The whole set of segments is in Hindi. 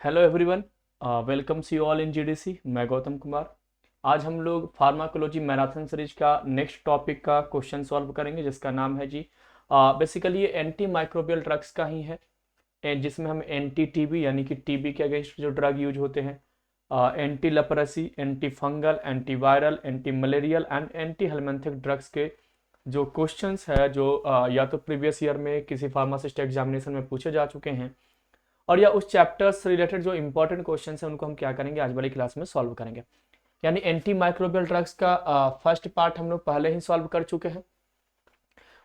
Hello everyone, welcome see all in GDC. मैं गौतम कुमार। आज हम लोग फार्माकोलॉजी मैराथन सीरीज का नेक्स्ट टॉपिक का क्वेश्चन सॉल्व करेंगे, जिसका नाम है जी बेसिकली ये एंटी माइक्रोबियल ड्रग्स का ही है। जिसमें हम एंटी टीबी यानी कि टीबी के अगेंस्ट जो ड्रग यूज होते हैं, anti leprosy, anti fungal, anti viral, anti malarial and anti helminthic drugs के जो क्वेश्चंस है जो या तो प्रीवियस ईयर में किसी फार्मासिस्ट एग्जामिनेशन में पूछे जा चुके हैं, और या उस चैप्टर से रिलेटेड जो इंपॉर्टेंट क्वेश्चन है उनको हम क्या करेंगे, आज वाली क्लास में सॉल्व करेंगे। यानी एंटी माइक्रोबियल ड्रग्स का फर्स्ट पार्ट हम लोग पहले ही सॉल्व कर चुके हैं।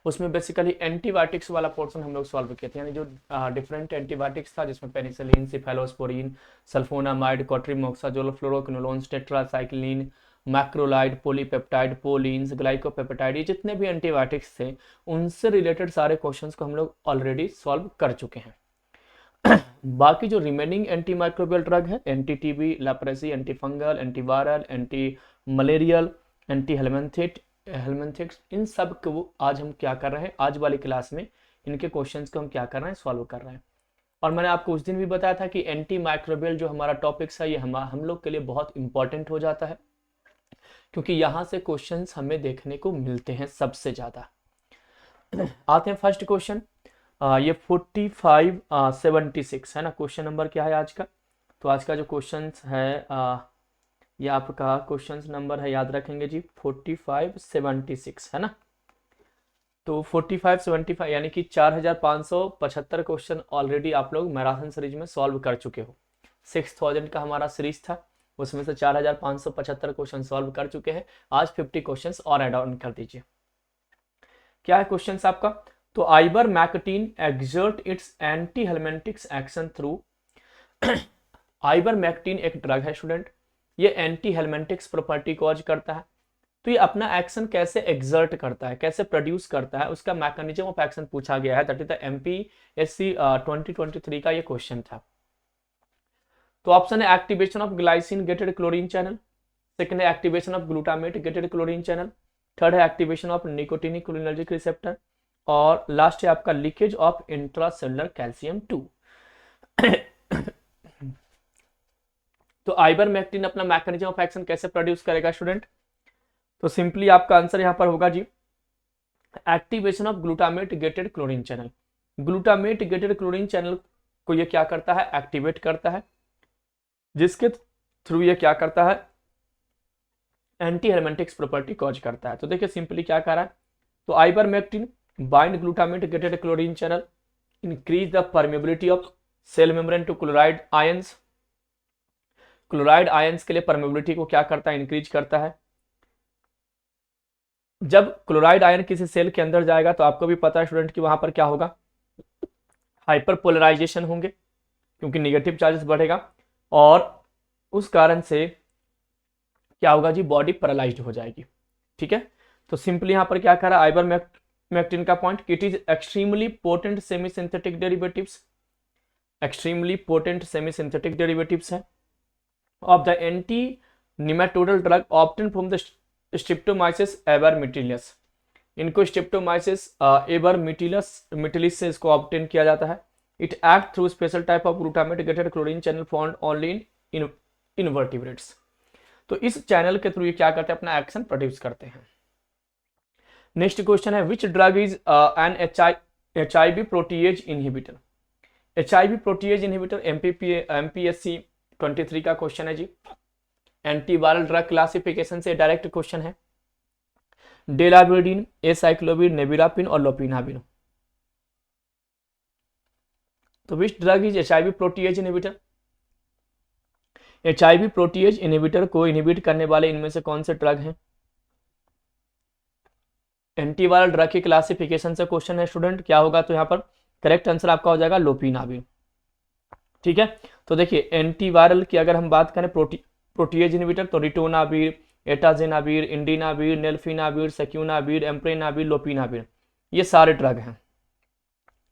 उसमें बेसिकली एंटीबायोटिक्स वाला पोर्शन हम लोग सॉल्व किए थे, यानी जो डिफरेंट एंटीबायोटिक्स था, जिसमें penicillin, cephalosporin, sulphonamide, cotrimoxazole, fluoroquinolone, tetracycline, macrolide, polypeptide, polyenes, glycopeptide, ये जितने भी एंटीबायोटिक्स थे उनसे रिलेटेड सारे क्वेश्चंस को हम लोग ऑलरेडी सॉल्व कर चुके हैं। बाकी जो रिमेनिंग एंटी माइक्रोबियल ड्रग है, anti TB, leprosy, anti fungal, anti viral, anti malarial, anti helminthics, इन सब को आज हम क्या कर रहे हैं, आज वाली क्लास में इनके क्वेश्चंस को हम क्या कर रहे हैं, सॉल्व कर रहे हैं। और मैंने आपको उस दिन भी बताया था कि एंटी माइक्रोबियल जो हमारा टॉपिक्स है, ये हम लोग के लिए बहुत इंपॉर्टेंट हो जाता है, क्योंकि यहाँ से क्वेश्चंस हमें देखने को मिलते हैं सबसे ज़्यादा। आते हैं फर्स्ट क्वेश्चन। ये 4576 है ना, क्वेश्चन नंबर क्या है आज का। तो आज का जो क्वेश्चन है ये आपका क्वेश्चन नंबर है, याद रखेंगे जी, 4576 है ना। तो 4575 यानी कि 4575 क्वेश्चन ऑलरेडी आप लोग मैराथन सीरीज में सॉल्व कर चुके हो। 6000 का हमारा सीरीज था, उसमें से 4575 क्वेश्चन सॉल्व कर चुके हैं। आज 50 क्वेश्चन और एड ऑन कर दीजिए। क्या है क्वेश्चन आपका? तो ivermectin exert its anti helminthics action through. Ivermectin एक ड्रग है स्टूडेंट, ये एंटी हेलमिंथिक्स प्रॉपर्टी कॉज करता है। तो ये अपना एक्शन कैसे एक्सर्ट करता है, कैसे प्रोड्यूस करता है, उसका मैकेनिज्म ऑफ एक्शन पूछा गया है। दैट इज द एमपीएससी 2023 का ये क्वेश्चन था। तो ऑप्शन है activation of glycine gated chlorine channel, second है activation of glutamate gated chlorine channel, third है activation of nicotinic cholinergic receptor, और लास्ट है आपका लीकेज ऑफ इंट्रासेलुलर कैल्शियम 2। तो आइबरमेक्टिन अपना मैकेनिज्म ऑफ एक्शन कैसे प्रोड्यूस करेगा स्टूडेंट? तो सिंपली आपका आंसर यहां पर होगा जी, activation of glutamate gated chlorine channel. Glutamate gated chlorine channel को ये क्या करता है, एक्टिवेट करता है, जिसके थ्रू ये क्या करता है, एंटी हेलमिंथिक्स प्रॉपर्टी कॉज करता है। तो देखिए सिंपली क्या कर रहा है, तो ivermectin bind glutamate gated chlorine channel, increase the permeability of cell membrane to chloride ions. Chloride ions के लिए परमेबिलिटी को क्या करता है, इंक्रीज करता है। जब क्लोराइड आयन किसी सेल के अंदर जाएगा तो आपको भी पता है स्टूडेंट कि वहां पर क्या होगा, हाइपर पोलराइजेशन होंगे, क्योंकि नेगेटिव चार्जेस बढ़ेगा, और उस कारण से क्या होगा जी, बॉडी पैरालाइज्ड हो जाएगी। ठीक है, तो सिंपली यहां पर क्या कह रहा है आइबरमेक्टिन का point, it is extremely potent semi synthetic derivatives, extremely potent semi synthetic derivatives है of the anti nematodal drug obtain from the streptomyces avermitilis. इनको स्ट्रिप्टोमाइसिस एबरमिटिलिस से इसको ऑब्टेन किया जाता है। It act through special type of glutamate gated chlorine channel found only in invertebrates. तो इस चैनल के थ्रू ये क्या करते हैं, अपना एक्शन प्रोड्यूस करते हैं। नेक्स्ट क्वेश्चन है, which drug is an HIV protease inhibitor. HIV protease inhibitor MPSC 23 का क्वेश्चन है जी। एंटीवायरल ड्रग क्लासिफिकेशन से डायरेक्ट क्वेश्चन है। डेलाविडिन, एसाइक्लोविर, नेबिरापिन और लोपिनाविर। तो which drug is HIV protease inhibitor. HIV protease inhibitor को इनहिबिट करने वाले इनमें से कौन से ड्रग हैं? एंटीवायरल ड्रग की क्लासिफिकेशन से क्वेश्चन है स्टूडेंट, क्या होगा, तो यहाँ पर करेक्ट आंसर आपका हो जाएगा लोपिनाविर। ठीक है, तो देखिए एंटीवायरल की अगर हम बात करें प्रोटीएज इनहिबिटर, तो रिटोनाविर, एटाजेनाविर, इंडिनाविर, नेल्फिनाविर, सेक्यूनाविर, एम्प्रेनाविर, लोपिनाविर, ये सारे ड्रग हैं।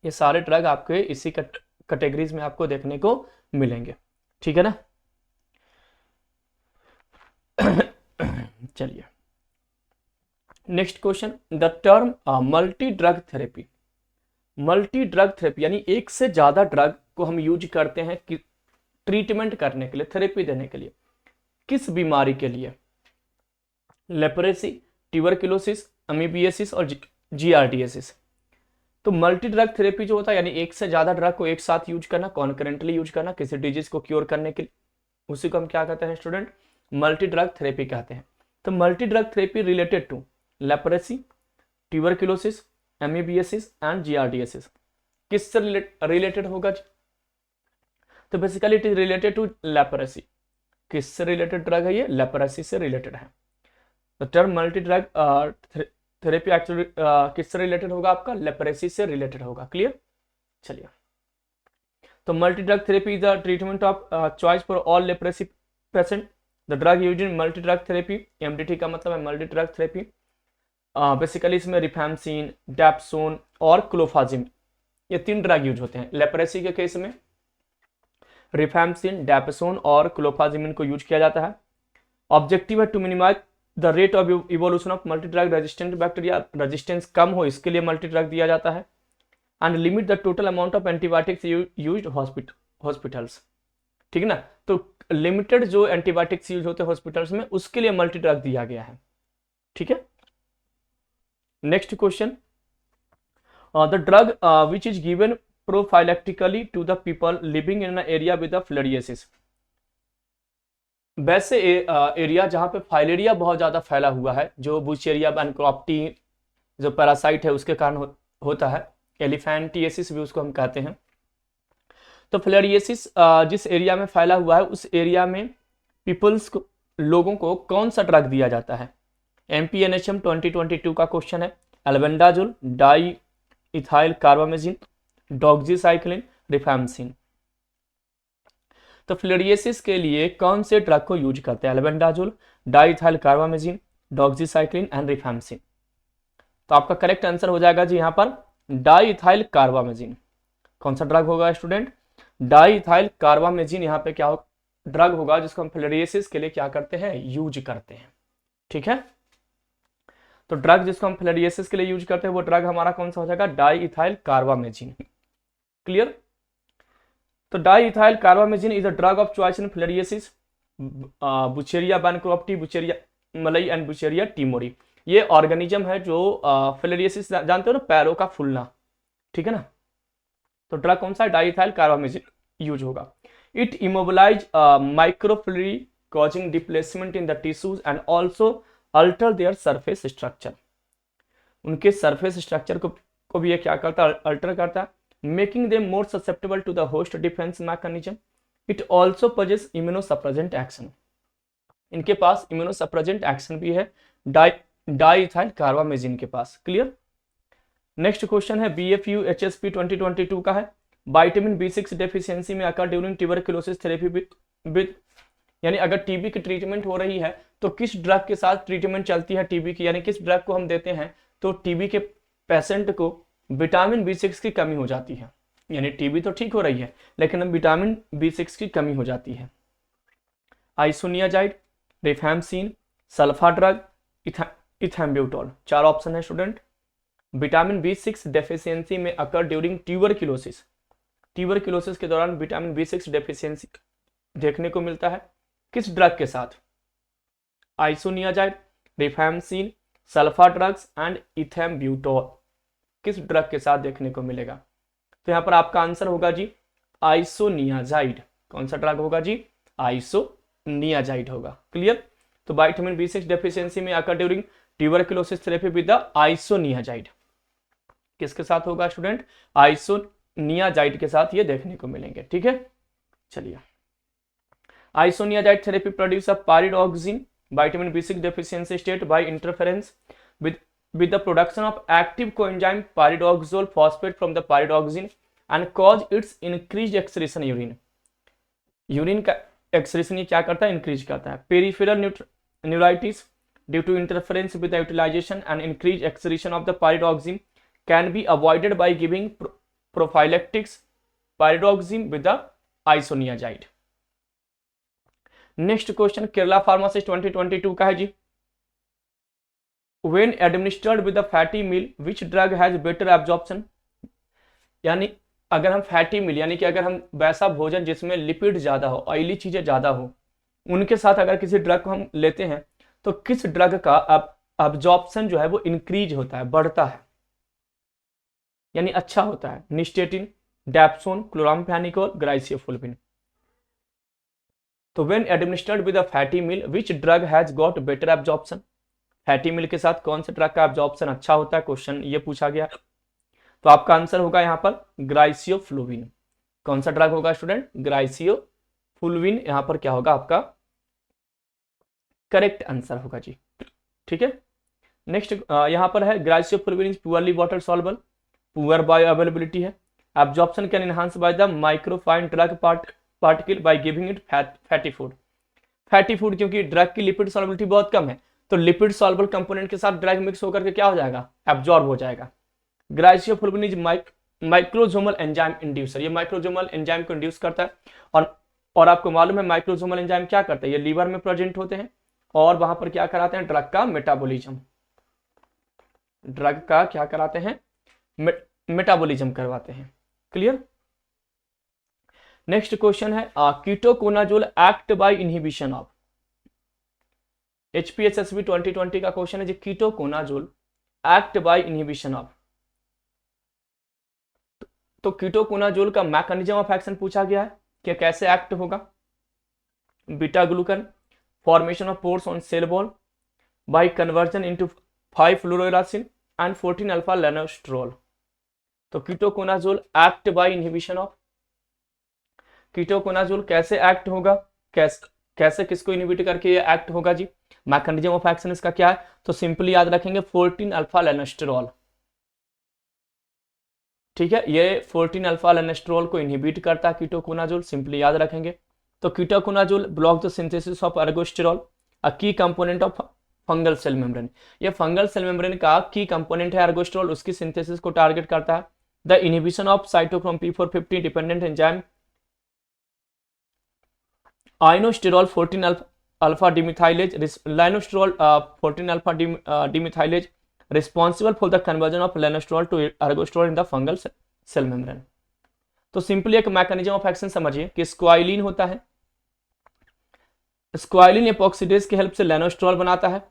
ये सारे ड्रग आपके इसी कैटेगरीज में आपको देखने को मिलेंगे। ठीक है ना। चलिए next question, the term multi drug therapy. Multi drug therapy यानी एक से ज्यादा ड्रग को हम यूज करते हैं ट्रीटमेंट करने के लिए, थेरेपी देने के लिए। किस बीमारी के लिए? लेप्रेसी, ट्यूबरकुलोसिस, अमीबियासिस और जीआरडीएसिस। तो मल्टी ड्रग थेरेपी जो होता है, यानी एक से ज्यादा ड्रग को एक साथ यूज करना, कॉन्करेंटली यूज करना किसी डिजीज को क्योर करने के लिए, उसी को हम क्या कहते हैं स्टूडेंट? मल्टी ड्रग थेरेपी कहते हैं। तो multi drug therapy related to leprosy, tuberculosis, amoebiasis and giardiasis किससे रिलेटेड होगा? तो basically it is related to leprosy. किससे रिलेटेड ड्रग है ये? लेप्रेसी से रिलेटेड है। The term multi drug therapy actually किससे रिलेटेड होगा? आपका लेप्रेसी से रिलेटेड होगा। क्लियर? चलिए, तो multi drug therapy is the treatment of choice for all leprosy patient. The drug used in multi drug therapy, MDT का मतलब है मल्टी ड्रग थेरेपी। बेसिकली इसमें रिफैम्सिन, डैप्सोन और क्लोफाजिम, ये 3 ड्रग यूज होते हैं। लेप्रेसी के केस में रिफैम्सिन, डैप्सोन और क्लोफाजिमिन को यूज किया जाता है। ऑब्जेक्टिव है to minimise the rate of evolution of multi drug resistant bacteria, resistance कम हो इसके लिए मल्टी ड्रग दिया जाता है। And limit the total amount of antibiotics used hospitals. ठीक है ना? तो लिमिटेड जो एंटीबायोटिक्स यूज होते हैं हॉस्पिटल्स में, उसके लिए मल्टी ड्रग दिया गया है। ठीक है, next question, the drug which is given prophylactically to the people living in an area with filariasis. वैसे एरिया जहां पे फाइलेरिया बहुत ज्यादा फैला हुआ है, जो बुचेरिया बैनक्रॉप्टी जो पैरासाइट है उसके कारण होता है, एलिफेंटिएसिस भी उसको हम कहते हैं। तो फिलेरियोसिस जिस एरिया में फैला हुआ है, उस एरिया में पीपल्स को, लोगों को कौन सा ड्रग दिया जाता है? एमपीएनएचएम 2022 का क्वेश्चन है। Albendazole, di ethyl carbamazine, doxycycline, rifampicin. तो फिलेरियोसिस के लिए कौन से ड्रग को यूज करते हैं? Albendazole, diethyl carbamazine, doxycycline and rifampicin. तो आपका करेक्ट आंसर हो जाएगा जी यहाँ पर डाइथाइल कार्बामेजिन। कौन सा ड्रग होगा स्टूडेंट? डाइथाइल कार्बामेजिन यहाँ पे क्या ड्रग होगा जिसको हम फिलेरियोसिस के लिए क्या करते हैं? यूज करते हैं। ठीक है, तो ड्रग जिसको हम फिलेरियोसिस के लिए यूज करते हैं वो ड्रग हमारा कौन सा हो जाएगा? Diethyl carbamazine. क्लियर? तो diethyl carbamazine is a drug of choice in filariasis, wuchereria bancrofti, wuchereria malayi and बुचेरिया टिमोरी। ये ऑर्गेनिज्म है जो फिलेरियोसिस जानते हो ना, पैरों का फूलना। ठीक है ना? तो ड्रग कौन सा? डाइथाइल कार्बामेजिन यूज होगा। It immobilise microfilariae causing displacement in the tissues and also alter their surface structure. उनके सरफेस स्ट्रक्चर को भी ये क्या करता है? अल्टर करता है, making them more susceptible to the host defence mechanism. It also possess immunosuppressant action. इनके पास इम्यूनोसप्रेजेंट एक्शन भी है डाइथाइल कार्बामेजिन के पास। क्लियर? नेक्स्ट क्वेश्चन है BFU HSP 2022 का है। विटामिन B6 डेफिशिएंसी में occur during tuberculosis therapy with, यानी अगर टीबी की ट्रीटमेंट हो रही है तो किस ड्रग के साथ ट्रीटमेंट चलती है टीबी की, यानी किस ड्रग को हम देते हैं तो टीबी के पेशेंट को विटामिन B6 की कमी हो जाती है। यानी टीबी तो ठीक हो रही है लेकिन अब विटामिन B6 की कमी हो जाती है। Isoniazid, rifampicin, sulpha drug, ethambutol. 4 option है स्टूडेंट। विटामिन B6 डेफिशिएंसी में अकर ड्यूरिंग ट्यूबरकुलोसिस, ट्यूबरकुलोसिस के दौरान विटामिन B6 डेफिशिएंसी देखने को मिलता है किस ड्रग के साथ? Isoniazid, rifampicin, sulfa drugs and इथैम्ब्यूटोल किस ड्रग के साथ देखने को मिलेगा? तो यहां पर आपका आंसर होगा जी आइसोनियाजाइड। कौन सा ड्रग होगा जी? आइसोनियाजाइड होगा। क्लियर? तो विटामिन B6 डेफिशिएंसी में occur during tuberculosis therapy with the isoniazid किसके साथ होगा स्टूडेंट? आइसोनियाजाइड के साथ ये देखने को मिलेंगे। ठीक है, चलिए। Isoniazid therapy produce a pyridoxine vitamin B6 deficiency state by interference with the production of active coenzyme pyridoxal phosphate from the pyridoxine and cause its increased excretion urine. Urine का एक्सक्रीशन ये क्या करता है? इंक्रीज करता है। Peripheral neuritis due to interference with the utilisation and increase excretion of the pyridoxine can be avoided by giving prophylactics pyridoxine with the isoniazide. Next question Kerala pharmacist 2022 का है जी। When administered with a fatty meal, which drug has better absorption? यानी अगर हम फैटी मील यानी कि अगर हम वैसा भोजन जिसमें लिपिड ज़्यादा हो, ऑयली चीज़ें ज़्यादा हो, उनके साथ अगर किसी ड्रग को हम लेते हैं तो किस ड्रग का अब्जॉर्प्शन जो है वो इंक्रीज होता है, बढ़ता है, यानी अच्छा होता है? Nystatin, dapsone, chloramphenicol, griseofulvin. तो when administered with a fatty meal which drug has got better absorption? Fatty meal के साथ कौन से ड्रग का एब्जॉर्प्शन अच्छा होता है, क्वेश्चन ये पूछा गया। तो आपका आंसर होगा यहाँ पर ग्लाइसियोफ्लुविन। कौन सा ड्रग होगा स्टूडेंट? ग्लाइसियोफ्लुविन यहाँ पर क्या होगा आपका करेक्ट आंसर होगा जी। ठीक है, नेक्स्ट यहाँ पर है griseofulvin is poorly water soluble, poor bio availability है, absorption can enhance by the microfine drug particle by giving it fatty food. Fatty food क्योंकि ड्रग की लिपिड सॉल्युबिलिटी बहुत कम है, तो लिपिड सॉल्युबल कंपोनेंट के साथ ड्रग मिक्स होकर के क्या हो जाएगा? एब्जॉर्ब हो जाएगा। ग्लाइसियोफुल्विन इज माइक्रोजोमल एंजाइम इंड्यूसर, ये माइक्रोजोमल एंजाइम को इंड्यूस करता है। और आपको मालूम है माइक्रोजोमल एंजाइम क्या करता है? ये लीवर में प्रेजेंट होते हैं और वहां पर क्या कराते हैं? ड्रग का मेटाबॉलिज्म। ड्रग का क्या कराते हैं? मेटाबॉलिज्म करवाते हैं। क्लियर? नेक्स्ट क्वेश्चन है ketoconazole act by inhibition of. HPSSB 2020 का क्वेश्चन है जी, ketoconazole act by inhibition of. तो कीटोकोनाजोल का मैकेनिज्म ऑफ एक्शन पूछा गया है कि कैसे एक्ट होगा। Beta glucan, formation of pores on cell wall, by conversion into five fluorouracil and 14 alpha lanosterol. तो ketoconazole act by inhibition of. Ketoconazole कैसे एक्ट होगा, कैसे किसको इनहिबिट करके ये एक्ट होगा जी? मैकेनिज्म ऑफ एक्शन इसका क्या है? तो सिंपली याद रखेंगे 14 अल्फा लेनोस्ट्रोल। ठीक है, ये 14 अल्फा लेनोस्ट्रोल को इनहिबिट करता है कीटोकोनाजोल, सिंपली याद रखेंगे। तो ketoconazole block the synthesis of ergosterol, a key component of fungal cell membrane. ये फंगल सेल मेम्ब्रेन का की कंपोनेंट है एर्गोस्टेरॉल, उसकी सिंथेसिस को टारगेट करता है। The inhibition of cytochrome P450 dependent enzyme lanosterol 14 alpha demethylase, lanosterol 14 alpha demethylase responsible for the conversion of lanosterol to ergosterol in the fungal cell membrane. तो सिंपली एक मैकेनिज्म ऑफ एक्शन समझिए कि स्क्वाइलिन होता है, स्क्वाइलिन एपॉक्सीडेज की हेल्प से लेनोस्टेरॉल बनाता है,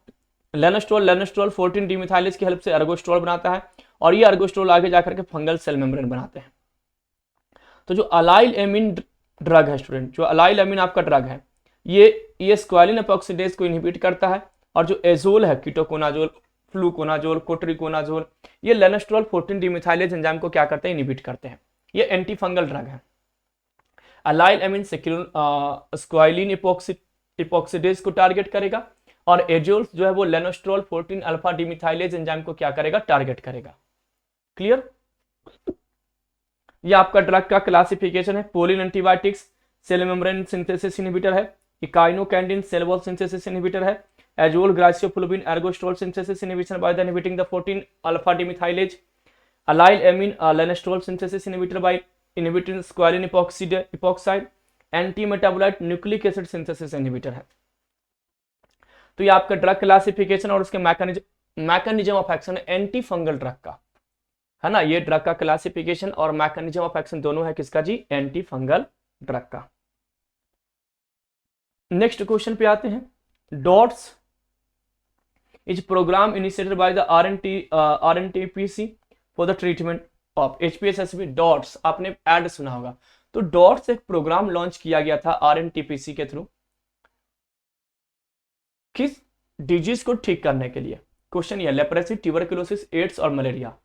लेनोस्टेरॉल 14 डिमिथाइलेज की हेल्प से एर्गोस्टेरॉल बनाता है, और ये एर्गोस्टेरॉल आगे जाकर के फंगल सेल मेम्ब्रेन बनाते हैं। तो जो अलाइल एमिन ड्रग है स्टूडेंट, जो अलाइल एमिन आपका ड्रग है, ये स्क्वालिन एपॉक्सीडेज को इनहिबिट करता है। और जो एजोल है, कीटोकोनाजोल, फ्लूकोनाजोल, कोट्रिकोनाजोल, ये लेनोस्टेरॉल 14 डिमिथाइलेज एंजाइम को क्या करते हैं? इनहिबिट करते हैं। ये एंटी फंगल ड्रग है। अलाइल एमिन स्क्वालिन एपॉक्सीडेज को टारगेट करेगा, और एजोल जो है वो लेनोस्टेरॉल 14 अल्फा डिमिथाइलेज एंजाइम को क्या करेगा? टारगेट करेगा। क्लियर? ये आपका ड्रग का क्लासिफिकेशन है। Polyene antibiotics cell membrane synthesis inhibitor है, echinocandin cell wall synthesis inhibitor है, azole griseofulvin ergosterol synthesis inhibition by the inhibiting the 14 alpha demethylase, allyl amine lanosterol synthesis inhibitor by inhibiting squalene epoxide, anti metabolite nucleic acid synthesis inhibitor है। तो ये आपका ड्रग क्लासिफिकेशन और उसके mechanism of action anti fungal drug का है ना। ये ड्रग का क्लासिफिकेशन और मैकेनिज्म ऑफ एक्शन दोनों है किसका जी? एंटी फंगल ड्रग का। नेक्स्ट क्वेश्चन पे आते हैं। DOTS is programme initiated by the RNTPC for the treatment of HPSSB। DOTS आपने ऐड सुना होगा। तो डॉट्स एक प्रोग्राम लॉन्च किया गया था RNTPC के थ्रू, किस डिजीज को ठीक करने के लिए? क्वेश्चन ये, लेप्रेसी, ट्यूबरकुलोसिस, एड्स और मलेरिया।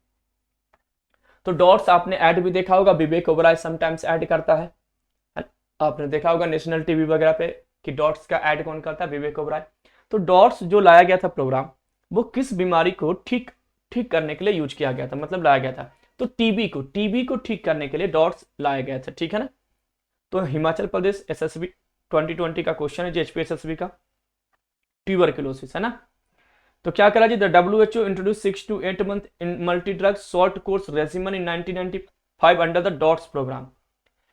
तो डॉट्स आपने ऐड भी देखा होगा, विवेक ओबराय समटाइम्स ऐड करता है। आपने देखा होगा नेशनल टीवी वगैरह पे कि डॉट्स का ऐड कौन करता है? विवेक ओबराय। तो डॉट्स जो लाया गया था प्रोग्राम, वो किस बीमारी को ठीक करने के लिए यूज किया गया था, मतलब लाया गया था? तो टीबी को ठीक करने के लिए डॉट्स लाया गया था। ठीक है ना। तो हिमाचल प्रदेश SSB 2020 का क्वेश्चन है जी, HPSSB का, ट्यूबरकुलोसिस है ना। तो क्या करा जी? The WHO introduce 6 to 8 month in multi drug short course regimen in 1995 under the DOTS programme.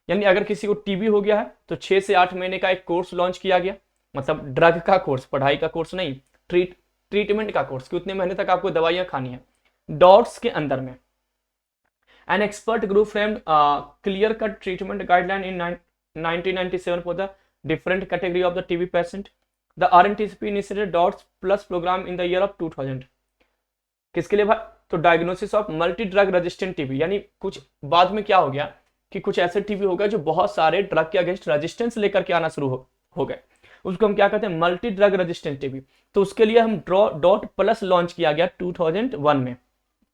यानी अगर किसी को टीबी हो गया है तो 6 से 8 महीने का एक कोर्स लॉन्च किया गया, मतलब ड्रग का कोर्स, पढ़ाई का कोर्स नहीं, ट्रीटमेंट का कोर्स कि उतने महीने तक आपको दवाइयां खानी है डॉट्स के अंदर में। An expert group framed clear-cut treatment guideline in 1997 for the different category of the TB patient. The RNTCP initiated DOTS plus program in the year of 2000. किसके लिए भाई? तो diagnosis of multi drug resistant TB, यानी कुछ बाद में क्या हो गया कि कुछ ऐसे टीबी हो गए जो बहुत सारे ड्रग के अगेंस्ट रेजिस्टेंस लेकर के आना शुरू हो गए, उसको हम क्या कहते हैं? Multi drug resistant TB. तो उसके लिए हम डॉट प्लस लॉन्च किया गया 2001 में,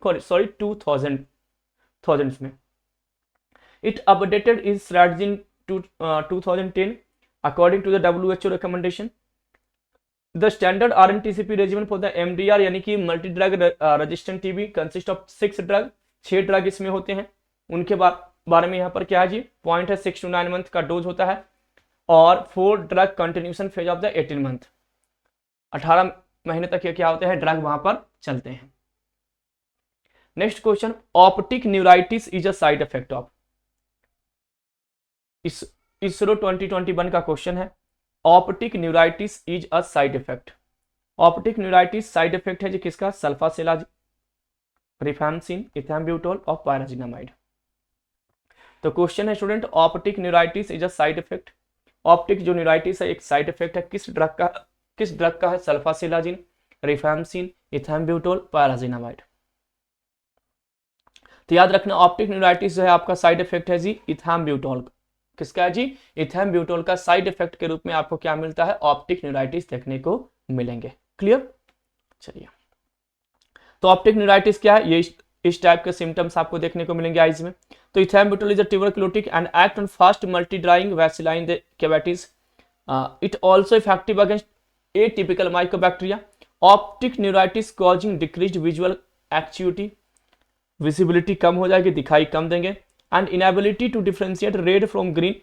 सॉरी 2000 में। It updated is strategy in 2010 according to the WHO recommendation. The standard RNTCP regiment for the MDR यानी कि multi drug resistant TB consist of 6 drug, 6 drug इसमें होते हैं। उनके बारे में यहाँ पर क्या है जी? पॉइंट है 6 to 9 मंथ का डोज होता है और 4 drug continuation phase of the 18 month, 18 महीने तक ये क्या होते हैं? ड्रग वहां पर चलते हैं। Next question, optic neuritis is a side effect of. ISRO 2021 का क्वेश्चन है, optic neuritis is a side effect. Optic neuritis side effect है जी किसका? सल्फासेलाजिन, रिफैम्सिन, इथैम्ब्यूटोल और पायराजिनामाइड। तो क्वेश्चन है student, optic neuritis is a side effect. Optic जो न्यूराइटिस है एक साइड इफेक्ट है किस ड्रग का है? सल्फासेलाजिन, रिफैम्सिन, इथैम्ब्यूटोल, पायराजिनामाइड। तो याद रखना ऑप्टिक न्यूराइटिस जो है आपका साइड इफेक्ट है जी इथैम्ब्यूटोल। किसका है जी? इथैम्ब्यूटोल का साइड इफेक्ट के रूप में आपको क्या मिलता है? ऑप्टिक न्यूराइटिस देखने को मिलेंगे। क्लियर? चलिए, तो ऑप्टिक न्यूराइटिस क्या है? ये इस टाइप के सिम्टम्स आपको देखने को मिलेंगे आइज में। तो ethambutol is a tuberculostatic and act on fast multi drying bacilli in the cavities. It also effective against atypical mycobacteria. Optic neuritis causing decreased visual acuity, visibility कम हो जाएगी, दिखाई कम देंगे। And inability to differentiate red from green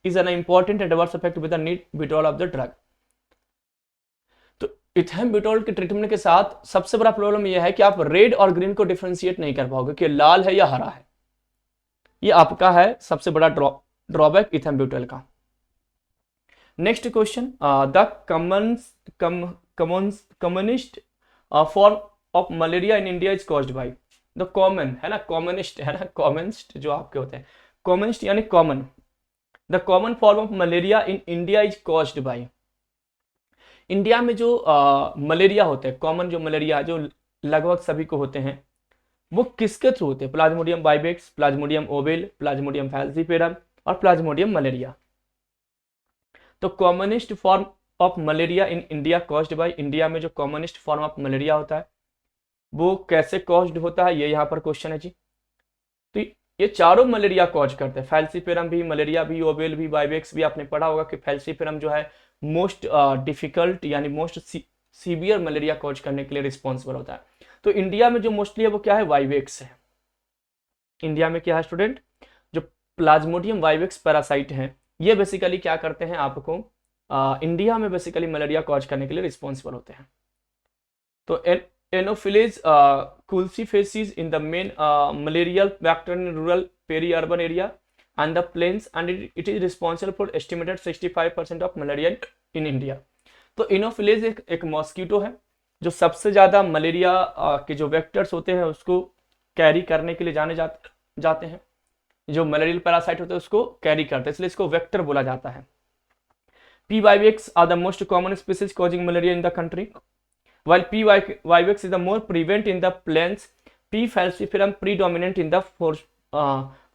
is an important adverse effect with the need withdrawal of the drug. तो इथैम्ब्यूटोल के ट्रीटमेंट के साथ सबसे बड़ा प्रॉब्लम यह है कि आप रेड और ग्रीन को डिफरेंशिएट नहीं कर पाओगे कि लाल है या हरा है। ये आपका है सबसे बड़ा ड्रॉबैक इथैम्ब्यूटोल का। Next question, the communist form of malaria in India is caused by. The common है ना, कॉमनिस्ट है ना, कॉमनिस्ट जो आपके होते हैं, कॉमनिस्ट यानी common. The common form of malaria in India is caused by. India में जो मलेरिया होते हैं, कॉमन जो मलेरिया जो लगभग सभी को होते हैं, वो किसके थ्रू होते हैं? Plasmodium vivax, plasmodium ovale, plasmodium falciparum और प्लाज्मोडियम मलेरिया। तो commonest form of malaria in India caused by. India में जो कॉमनिस्ट फॉर्म ऑफ मलेरिया होता है वो कैसे कॉज्ड होता है, ये यहाँ पर क्वेश्चन है जी। तो ये चारों मलेरिया कॉज करते हैं, फैल्सीपेरम भी, मलेरिया भी, ओवेल भी, वाइवेक्स भी। आपने पढ़ा होगा कि फैल्सीपेरम जो है मोस्ट डिफिकल्ट यानी मोस्ट सीवियर मलेरिया कॉज करने के लिए रिस्पॉन्सिबल होता है। तो इंडिया में जो मोस्टली है वो क्या है? वाइवेक्स है। इंडिया में क्या है स्टूडेंट? जो प्लाज्मोडियम वाइवेक्स पैरासाइट हैं ये बेसिकली क्या करते हैं? आपको इंडिया में बेसिकली मलेरिया कॉज करने के लिए रिस्पॉन्सिबल होते हैं। तो anopheles culicifacies in the main malarial vector in rural peri-urban area and the plains, and it is responsible for estimated 65% of malaria in India. तो इनोफिलीज एक मॉस्किटो है जो सबसे ज़्यादा मलेरिया के जो वेक्टर्स होते हैं उसको कैरी करने के लिए जाते हैं। जो मलेरियल पैरासाइट होते हैं उसको कैरी करते हैं, इसलिए इसको वेक्टर बोला जाता है। P. vivax are the most common species causing malaria in the country. While P. vivax is the more prevalent in the plains, P. falciparum predominant in the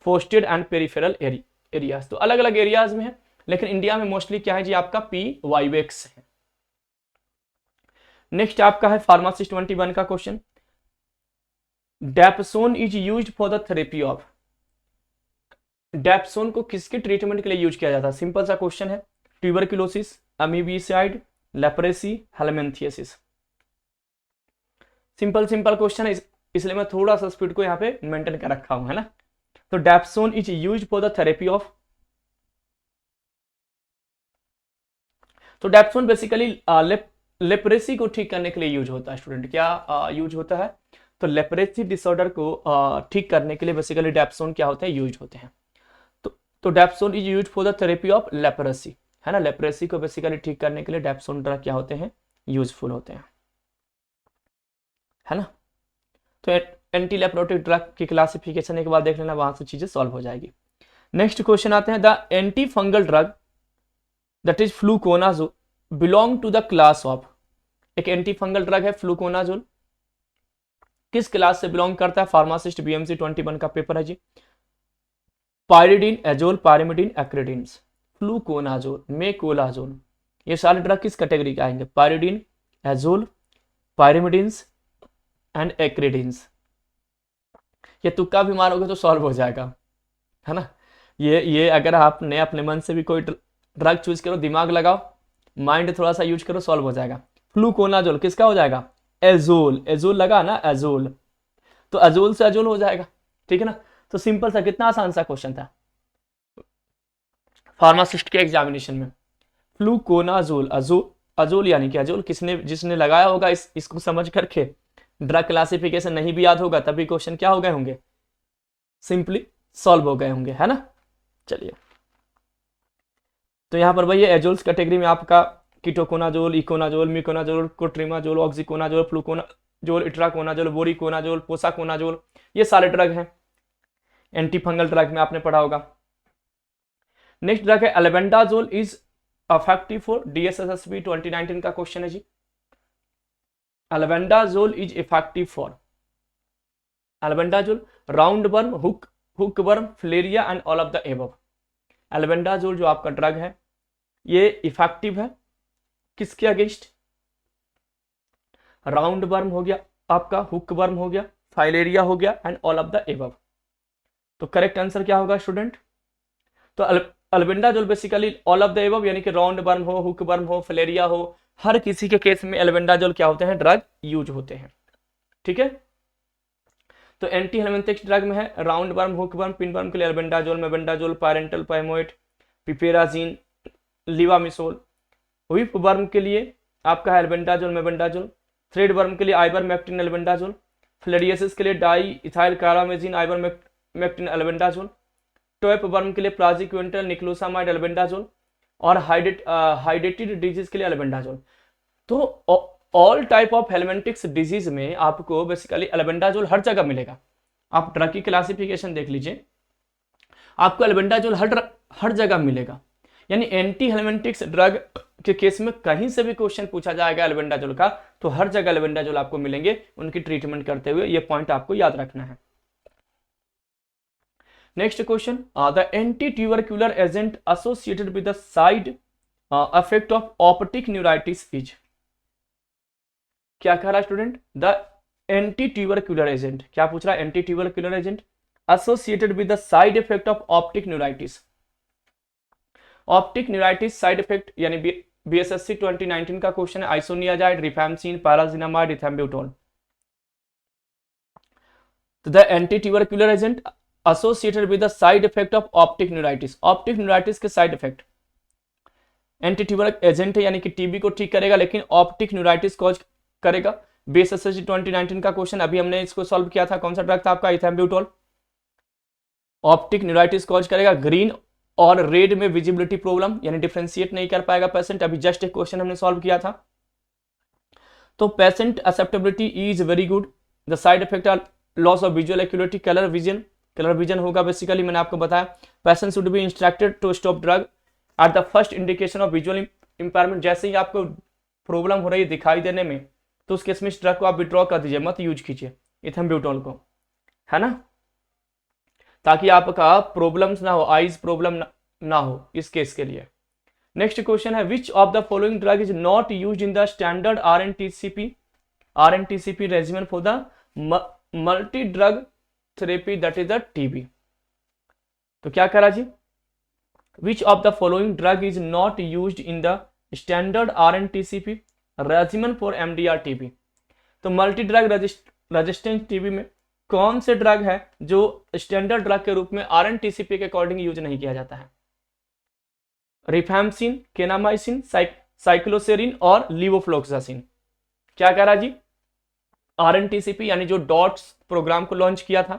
forested and peripheral areas. तो अलग अलग एरियाज में है, लेकिन इंडिया में मोस्टली क्या है जी? आपका P. vivax है। नेक्स्ट आपका है फार्मासिस्ट 21 का question, dapsone is used for the therapy of. Dapsone को किसके ट्रीटमेंट के लिए यूज किया जाता है? सिंपल सा क्वेश्चन है, ट्यूबरकुलोसिस, अमीबियासाइड, लेप्रेसी, हेलमेंथियासिस। सिंपल क्वेश्चन है, इसलिए मैं थोड़ा सा स्पीड को यहाँ पे मेंटेन कर रखा हूं, है ना। तो dapsone is used for the therapy of. तो डेप्सोन बेसिकली लेप्रेसी को ठीक करने के लिए यूज होता है स्टूडेंट। क्या यूज होता है? तो लेप्रेसी डिसऑर्डर को ठीक करने के लिए बेसिकली डेप्सोन क्या होते हैं? यूज होते हैं। तो dapsone is use for the therapy of leprosy, है ना। लेप्रेसी को बेसिकली ठीक करने के लिए डेप्सोन ड्रग क्या होते हैं? यूजफुल होते हैं, है ना। तो एंटी लेप्रोटिक ड्रग की क्लासिफिकेशन एक बार देख लेना, वहां से चीजें सॉल्व हो जाएगी। नेक्स्ट क्वेश्चन आते हैं, the anti fungal drug that is fluconazole belong to the class of. एक एंटी फंगल ड्रग है फ्लूकोनाजोल, किस क्लास से बिलोंग करता है? फार्मासिस्ट बीएमसी 21 का पेपर है जी। Pyridine, azole, pyrimidine, acridines, fluconazole, miconazole, ये सारे ड्रग किस कैटेगरी के आएंगे? Pyridine, azole, pyrimidines and acridines. ये तुक्का भी मारोगे तो सॉल्व हो जाएगा, है ना। ये अगर आपने अपने मन से भी कोई ड्रग चूज करो, दिमाग लगाओ, माइंड थोड़ा सा यूज करो, सॉल्व हो जाएगा। फ्लूकोनाजोल किसका हो जाएगा? एजोल, एजोल लगा ना, एजोल, तो एजोल से एजोल हो जाएगा, ठीक है ना। तो सिंपल सा, कितना आसान सा क्वेश्चन था फार्मासिस्ट के एग्जामिनेशन में। फ्लूकोनाजोल, अजोल यानी कि अजोल, जिसने लगाया होगा इसको समझ करके, ड्रग क्लासिफिकेशन नहीं भी याद होगा तभी क्वेश्चन क्या हो गए होंगे? सिंपली सॉल्व हो गए होंगे, है ना। चलिए, तो यहां पर भैया एजोल्स कैटेगरी में आपका ketoconazole, econazole, miconazole, clotrimazole, oxiconazole, fluconazole, itraconazole, voriconazole, posaconazole, ये सारे ड्रग हैं एंटी फंगल ड्रग में, आपने पढ़ा होगा। नेक्स्ट ड्रग है albendazole is effective for, DSSSB 2019 का क्वेश्चन है जी। Albendazole is effective for, albendazole round worm, hook worm, filaria and all of the above. Albendazole जो आपका ड्रग है ये इफेक्टिव है किसके अगेंस्ट? राउंड वर्म हो गया आपका, हुक वर्म हो गया, फाइलेरिया हो गया and all of the above. तो करेक्ट आंसर क्या होगा स्टूडेंट? तो albendazole basically all of the above, यानी कि राउंड वर्म हो, हुक वर्म हो, फिलेरिया हो, हर किसी के केस में अल्बेंडाजोल क्या होते हैं? ड्रग यूज होते हैं, ठीक है। तो एंटी हेलमिंथिक्स ड्रग में है round worm, hook worm, pin worm के लिए अल्बेंडाजोल, मेबेंडाजोल, पायरेंटल पाइमोएट, पिपेराजीन, लिवामिसोल। व्हिप वर्म के लिए आपका है अल्बेंडाजोल, मेबेंडाजोल। थ्रेड वर्म के लिए आइबरमेक्टिन, अल्बेंडाजोल। फ्लेरियसिस के लिए diethylcarbamazine, ivermectin, albendazole. Tape worm के लिए प्लाजिक्विंटल, निक्लोसामाइड, अल्बेंडाजोल। और हाइडेटेड डिजीज के लिए अल्बेंडाजोल। तो ऑल टाइप ऑफ हेलमेंटिक्स डिजीज में आपको बेसिकली अल्बेंडाजोल हर जगह मिलेगा। आप ड्रग की क्लासिफिकेशन देख लीजिए, आपको अल्बेंडाजोल हर जगह मिलेगा। यानी एंटी हेलमेंटिक्स ड्रग के केस में कहीं से भी क्वेश्चन पूछा जाएगा अल्बेंडाजोल का, तो हर जगह अल्बेंडाजोल आपको मिलेंगे उनकी ट्रीटमेंट करते हुए। ये पॉइंट आपको याद रखना है। Next question, the anti tubercular agent associated with the side effect of optic neuritis is. क्या कह रहा है student? The anti tubercular agent, क्या पूछ रहा है? Anti tubercular agent associated with the side effect of optic neuritis. Optic neuritis side effect यानी बीएसएससी 2019 का क्वेश्चन है। Isoniazid, rifampicin, pyrazinamide, ethambutol. तो the anti tubercular agent associated with the side effect of optic neuritis. Optic neuritis के side effect, anti tuber agent है यानी कि टीबी को ठीक करेगा, लेकिन ऑप्टिक न्यूराइटिस कॉज करेगा। बीएसएससी 2019 का क्वेश्चन, अभी हमने इसको सॉल्व किया था। कौन सा ड्रग था आपका? इथेम्ब्यूटोल। ऑप्टिक न्यूराइटिस कॉज करेगा। ग्रीन और रेड में विजिबिलिटी प्रॉब्लम, यानी डिफरेंशिएट नहीं कर पाएगा पेशेंट। अभी जस्ट एक क्वेश्चन हमने सॉल्व किया था। तो patient acceptability is very good. The side effect are loss of visual acuity, colour vision होगा बेसिकली, मैंने आपको बताया। Patient should be instructed to stop drug at the first indication of visual impairment. जैसे ही आपको प्रॉब्लम हो रही है दिखाई देने में, तो उस केस में इस ड्रग को आप विड्रॉ कर दीजिए, मत यूज कीजिए इथेम्ब्यूटोल को, है ना, ताकि आपका प्रॉब्लम्स ना हो, आईज प्रॉब्लम ना हो इस केस के लिए। नेक्स्ट क्वेश्चन है, which of the following drug is not used in the standard RNTCP regimen for the multi drug therapy that is the TB. तो क्या करा जी? Which of the following drug is not used in the standard RNTCP regimen for MDR TB. तो मल्टी ड्रग रेजिस्टेंट टीबी में कौन से ड्रग है जो स्टैंडर्ड ड्रग के रूप में आरएनटीसीपी के अकॉर्डिंग यूज नहीं किया जाता है? रिफैम्सिन, केनामाइसिन, साइक्लोसेरिन और लीवोफ्लोक्सासिन। क्या कह रहा जी? आरएनटीसीपी यानी जो डॉट्स प्रोग्राम को लॉन्च किया था।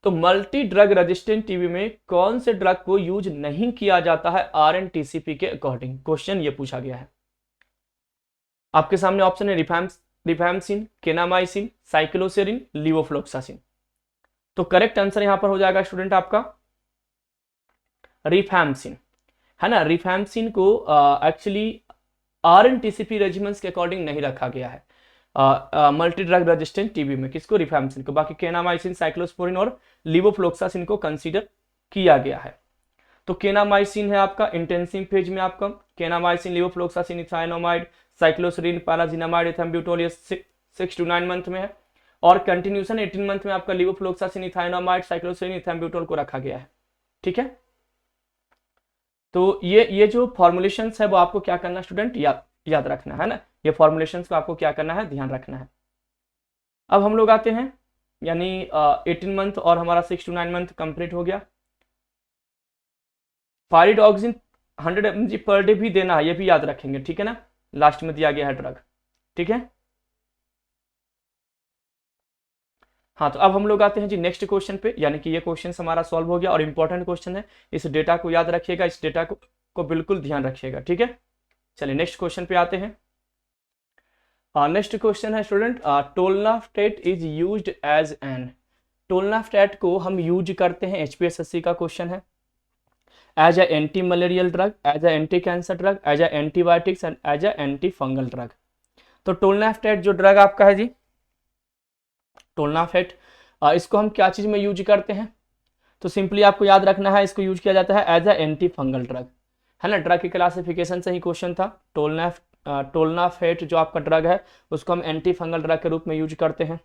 तो मल्टी ड्रग रेजिस्टेंट टीबी में कौन से ड्रग को यूज नहीं किया जाता है आरएनटीसीपी के अकॉर्डिंग? क्वेश्चन ये पूछा गया है। आपके सामने ऑप्शन है रिफैम्सिन, केनामाइसिन, साइक्लोसेरिन, लीवोफ्लोक्सासिन। तो करेक्ट आंसर यहां पर हो जाएगा स्टूडेंट आपका रिफैम्सिन, है ना। रिफैम्सिन को एक्चुअली आरएनटीसीपी रेजिमेंट्स के अकॉर्डिंग नहीं रखा गया है मल्टी ड्रग रेजिस्टेंट टीबी में, किसको, रिफैम्सिन को। बाकी केनामाइसिन, साइक्लोस्पोरिन और लीवोफ्लोक्सासिन को कंसीडर किया गया है। तो केनामाइसिन है आपका इंटेंसिव फेज में, आपका केनामाइसिन, लीवोफ्लोक्सासिन, इथाइनोमाइड, साइक्लोसरीन, पैराजिनामाइड, एथेम्ब्यूटोल, ये 6 to 9 मंथ में है। और कंटिन्यूशन 18 मंथ में आपका लीवोफ्लोक्सासिन, इथाइनोमाइड, साइक्लोसरीन, एथेम्ब्यूटोल को रखा गया है। ठीक है, तो ये जो फॉर्मुलेशंस है वो आपको क्या करना है स्टूडेंट, याद रखना है ना। ये फॉर्मुलेशंस को आपको क्या करना है, ध्यान रखना है। अब हम लोग आते हैं, यानी 18 मंथ और हमारा 6 to 9 मंथ कंप्लीट हो गया। पायरिडॉक्सिन 100 mg पर डे भी देना है, ये भी याद रखेंगे, ठीक है ना। लास्ट में दिया गया है ड्रग, ठीक है। हाँ, तो अब हम लोग आते हैं जी नेक्स्ट क्वेश्चन पे, यानी कि ये क्वेश्चन हमारा सॉल्व हो गया और इंपॉर्टेंट क्वेश्चन है। इस डेटा को याद रखिएगा, इस डेटा को बिल्कुल ध्यान रखिएगा, ठीक है। चलिए नेक्स्ट क्वेश्चन पे आते हैं। नेक्स्ट क्वेश्चन है student, tolnaftate is used as an. Tolnaftate को हम यूज करते हैं, HPSSC का क्वेश्चन है, as a anti malarial drug, as a anti cancer drug, as a antibiotics and as a anti fungal drug. तो टोलनाफ्टेट जो ड्रग आपका है जी, टोलनाफ्टेट, इसको हम क्या चीज में यूज करते हैं, तो सिंपली आपको याद रखना है, इसको यूज किया जाता है as a anti fungal drug, है ना। ड्रग की क्लासिफिकेशन से ही क्वेश्चन था। टोलनाफ्टेट जो आपका ड्रग है उसको हम एंटी फंगल ड्रग के रूप में यूज करते हैं,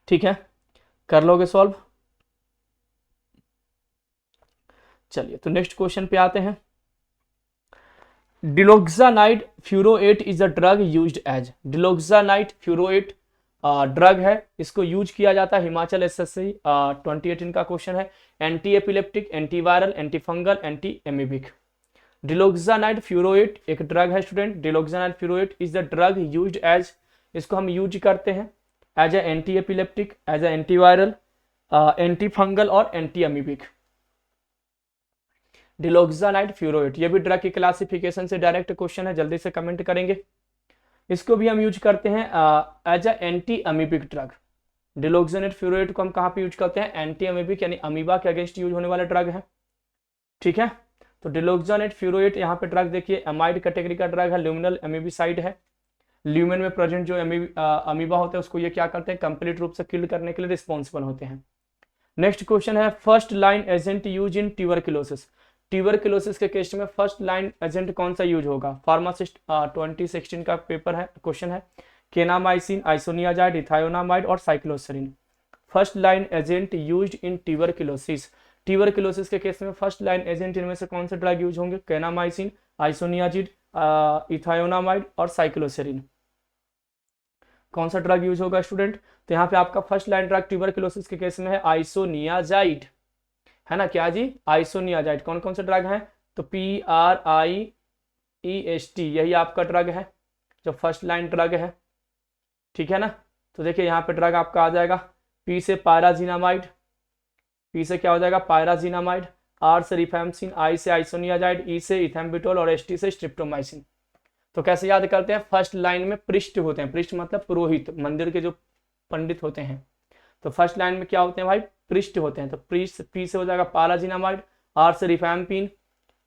ठीक है। कर लोगे सॉल्व। चलिए तो नेक्स्ट क्वेश्चन पे आते हैं। Diloxanide furoate is a drug used as. Diloxanide furoate drug है, इसको यूज किया जाता है, हिमाचल SSC 2018 का क्वेश्चन है। Anti epileptic, anti viral, anti fungal, anti amoebic. Diloxanide furoate एक ड्रग है student. Diloxanide furoate is the drug used as, इसको हम यूज करते हैं as a anti epileptic, as a anti viral, anti fungal और एंटी एमीबिक। डिलोक्सानाइड फ्यूरोएट, ये भी ड्रग की क्लासिफिकेशन से डायरेक्ट क्वेश्चन है, जल्दी से कमेंट करेंगे। इसको भी हम यूज करते हैं as a anti amoebic drug. Diloxanide furoate को हम कहाँ पे यूज करते हैं, एंटी अमीबिक यानी अमीबा के अगेंस्ट यूज होने वाला ड्रग है, ठीक है। तो डिलोक्सानाइड फ्यूरोएट यहाँ पे ड्रग देखिए एमाइड कैटेगरी का ड्रग है, ल्यूमिनल एमीबिसाइड है। ल्यूमेन में प्रेजेंट जो अमीबा होते हैं उसको ये क्या करते हैं, कंप्लीट रूप से किल करने के लिए रिस्पॉन्सिबल होते हैं। नेक्स्ट क्वेश्चन है, first line agent use in tuberculosis. Tuberculosis के केस में फर्स्ट लाइन एजेंट कौन सा यूज होगा, फार्मासिस्ट 2016 का पेपर है, क्वेश्चन है। केनामाइसिन, आइसोनियाजाइड, इथायोनामाइड और साइक्लोसरीन। First line agent used in tuberculosis. Tuberculosis के केस में फर्स्ट लाइन एजेंट इनमें से कौन से ड्रग यूज होंगे, केनामाइसिन, आइसोनियाजिड, इथायोनामाइड और साइक्लोसरीन। कौन सा ड्रग यूज होगा स्टूडेंट, तो यहाँ पे आपका फर्स्ट लाइन ड्रग ट्यूबरकुलोसिस के केस में है आइसोनियाजाइड, है ना। क्या जी, आइसोनियाजाइड। कौन कौन से ड्रग हैं, तो PRIEST यही आपका ड्रग है जो फर्स्ट लाइन ड्रग है, ठीक है ना। तो देखिए यहाँ पे ड्रग आपका आ जाएगा, P से पायराजिनामाइड, P से क्या हो जाएगा पायराजिनामाइड, R से रिफैम्सिन, I से आइसोनियाजाइड, E से इथेम्ब्यूटोल और ST से स्ट्रिप्टोमाइसिन। तो कैसे याद करते हैं, फर्स्ट लाइन में पृष्ठ होते हैं, पृष्ठ मतलब पुरोहित, मंदिर के जो पंडित होते हैं। तो फर्स्ट लाइन में क्या होते हैं भाई, पृष्ठ होते हैं। तो P से हो जाएगा पायराजिनामाइड, R से रिफैम्पिन,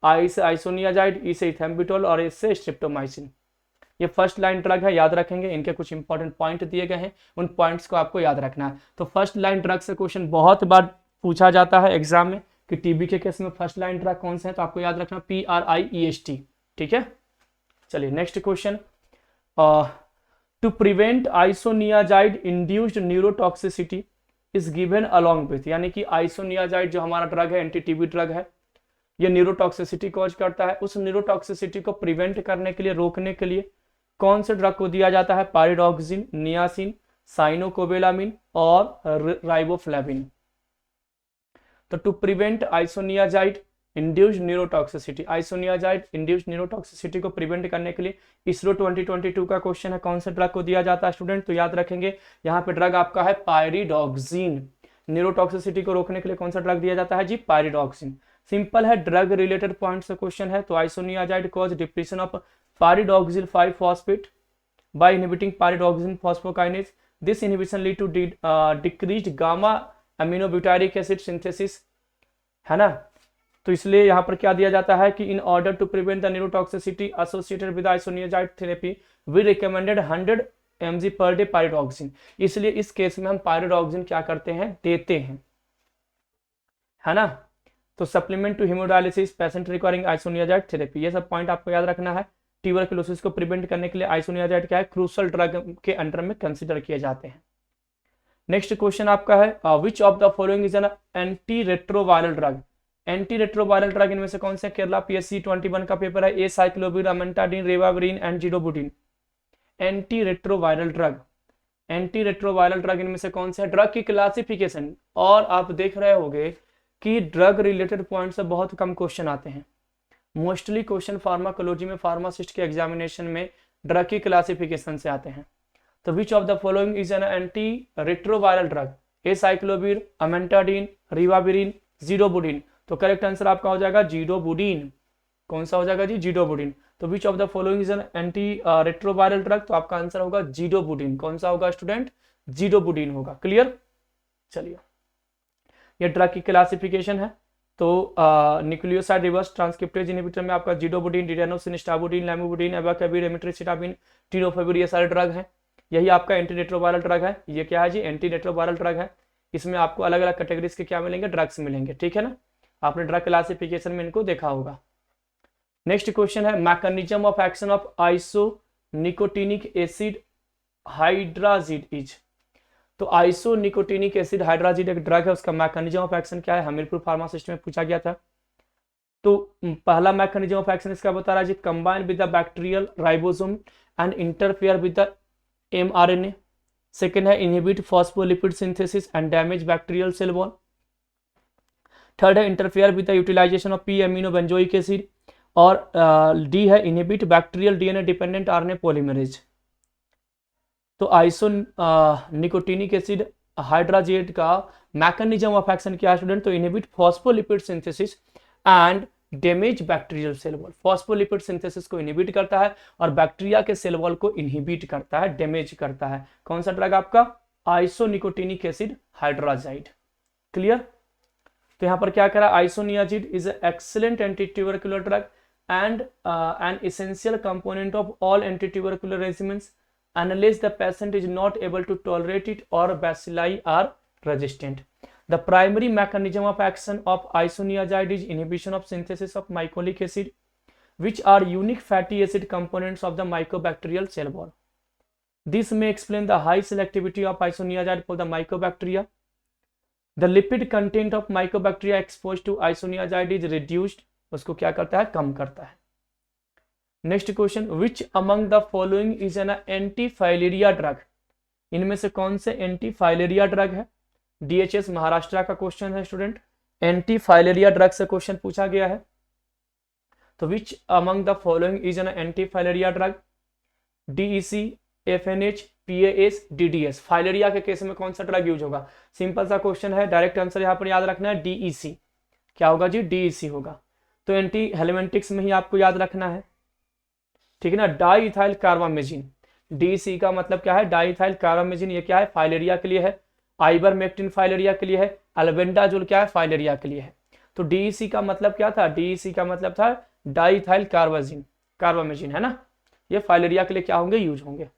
I से आइसोनियाजाइड, E से इथेम्ब्यूटोल और S से स्ट्रिप्टोमाइसिन। ये फर्स्ट लाइन ड्रग है, याद रखेंगे। इनके कुछ इंपॉर्टेंट पॉइंट दिए गए हैं, उन पॉइंट्स को आपको याद रखना है। तो फर्स्ट लाइन ड्रग से क्वेश्चन बहुत बार पूछा जाता है एग्जाम में कि टीबी के केस में फर्स्ट लाइन ड्रग कौन से हैं, तो आपको याद रखना PRIEST, ठीक है। चलिए next question, to prevent isoniazid induced neurotoxicity is given along with, यानी कि आइसोनियाजाइड जो हमारा ड्रग है, एंटी टीबी ड्रग है, ये न्यूरोटॉक्सिसिटी कॉज करता है। उस न्यूरोटॉक्सिसिटी को प्रिवेंट करने के लिए, रोकने के लिए कौन से ड्रग को दिया जाता है, पायरिडॉक्सिन, नियासिन, साइनोकोबेलामिन और राइबोफ्लेविन। तो to prevent isoniazid induced neurotoxicity, isoniazid induced neurotoxicity को प्रिवेंट करने के लिए इसरो 2022 का क्वेश्चन है, कौन से ड्रग को दिया जाता है स्टूडेंट, तो याद रखेंगे यहाँ पे ड्रग आपका है पायरिडॉक्सिन। न्यूरोटॉक्सिसिटी को रोकने के लिए कौन सा ड्रग दिया जाता है जी, पायरिडॉक्सिन। सिंपल है, ड्रग रिलेटेड पॉइंट से क्वेश्चन है। तो isoniazid cause depression of pyridoxal 5 phosphate, by inhibiting pyridoxine phosphokinases. This inhibition lead to decreased gamma aminobutyric acid synthesis, है ना। तो इसलिए यहाँ पर क्या दिया जाता है कि in order to prevent the neurotoxicity associated with isoniazid therapy we recommended 100 mg per day pyridoxine. इसलिए इस केस में हम पायरिडॉक्सिन क्या करते हैं, देते हैं, है ना। तो supplement to haemodialysis patient requiring isoniazid therapy, ये सब पॉइंट आपको याद रखना है। ट्यूबरकुलोसिस को प्रिवेंट करने के लिए आइसोनियाजाइड क्या है, क्रूशल ड्रग के अंडर में कंसिडर किए जाते हैं। नेक्स्ट क्वेश्चन आपका है which of the following is an anti retroviral drug. Anti retroviral drug इनमें से कौन से, केरला PSC 21 का पेपर है, acyclovir, amantadine, ribavirin and zidovudine. Anti retroviral drug, anti retroviral drug इनमें से कौन से है। ड्रग की क्लासिफिकेशन, और आप देख रहे होंगे कि ड्रग रिलेटेड पॉइंट से बहुत कम क्वेश्चन आते हैं। मोस्टली क्वेश्चन फार्माकोलॉजी में फार्मासिस्ट के एग्जामिनेशन में ड्रग की क्लासिफिकेशन से आते हैं। तो which of the following is an anti retroviral drug, acyclovir, amantadine, ribavirin, zidovudine. तो करेक्ट आंसर आपका हो जाएगा जिडोबुटिन। कौन सा हो जाएगा जी, जिडोबुटिन। तो which of the following is an anti retroviral drug, तो आपका आंसर होगा जिडोबुटिन। कौन सा होगा स्टूडेंट, जिडोबुटिन होगा। क्लियर, चलिए ये ड्रग की क्लासिफिकेशन है। तो न्यूक्लियोसाइड रिवर्स ट्रांसक्रिप्टेज इनहिबिटर में आपका जिडोबुटिन, डिडेनोसिस्टाबुटिन, लैमोबुटिन, एबाकैबिर, एमिट्रिसिटाबिन, टिनोफेविर, ये सारे ड्रग हैं। यही आपका एंटी रेट्रोवायरल ड्रग है। ये क्या है जी, एंटी रेट्रोवायरल ड्रग है। इसमें आपको अलग अलग कैटेगरीज के क्या मिलेंगे, ड्रग्स मिलेंगे, ठीक है ना। आपने ड्रग क्लासिफिकेशन में इनको देखा होगा। नेक्स्ट क्वेश्चन है mechanism of action of isonicotinic acid hydrazide is. तो आइसोनिकोटिनिक एसिड हाइड्राजिड एक ड्रग है, उसका मैकेनिज्म ऑफ एक्शन क्या है, हमीरपुर फार्मासिस्ट में पूछा गया था। तो पहला मैकेनिज्म ऑफ एक्शन इसका बता रहा है जी, combine with the bacterial ribosome and interfere with the mRNA। Second है inhibit phospholipid synthesis and damage bacterial cell wall. Third है interfere with the utilization of P amino benzoic acid. और डी है inhibit bacterial DNA dependent RNA polymerase. तो आइसोनिकोटिनिक एसिड हाइड्राजिड का मैकेनिज्म ऑफ एक्शन क्या है स्टूडेंट, तो inhibit phospholipid synthesis and damage bacterial cell wall. Phospholipid synthesis को इनहिबिट करता है और बैक्टीरिया के सेल वॉल को इनहिबिट करता है, डैमेज करता है। कौन सा ड्रग आपका, आइसोनिकोटिनिक एसिड हाइड्राजाइड। क्लियर। तो यहां पर क्या करा, isoniazid is excellent anti tubercular drug and an essential component of all anti tubercular regiments unless the patient is not able to tolerate it or bacilli are resistant. The primary mechanism of action of isoniazid is inhibition of synthesis of mycolic acid, which are unique fatty acid components of the mycobacterial cell wall. This may explain the high selectivity of isoniazid for the mycobacteria. The lipid content of mycobacteria exposed to isoniazid is reduced. उसको क्या करता है, कम करता है। Next question, which among the following is an anti filaria drug. इनमें से कौन से एंटी फाइलेरिया ड्रग है। DHS महाराष्ट्र का क्वेश्चन है स्टूडेंट, एंटी फाइलेरिया ड्रग से क्वेश्चन पूछा गया है। तो which among the following is an anti filaria drug, DEC, FNH, PAS, DDS। Filaria के केस में कौन सा ड्रग यूज होगा, सिंपल सा क्वेश्चन है, डायरेक्ट आंसर यहाँ पर याद रखना है DEC। क्या होगा जी, DEC होगा। तो एंटी हेलमेंटिक्स में ही आपको याद रखना है, ठीक है ना। डाईइथाइल कार्बामेजिन, DEC का मतलब क्या है, डाईइथाइल कार्बामेजिन। ये क्या है, फाइलेरिया के लिए है। आइबरमेक्टिन फाइलेरिया के लिए है। अल्बेंडाजोल क्या है, फाइलेरिया के लिए है। तो DEC का मतलब क्या था, DEC का मतलब था डाईइथाइल कार्बामेजिन, है ना। ये फाइलेरिया के लिए क्या होंगे, यूज होंगे।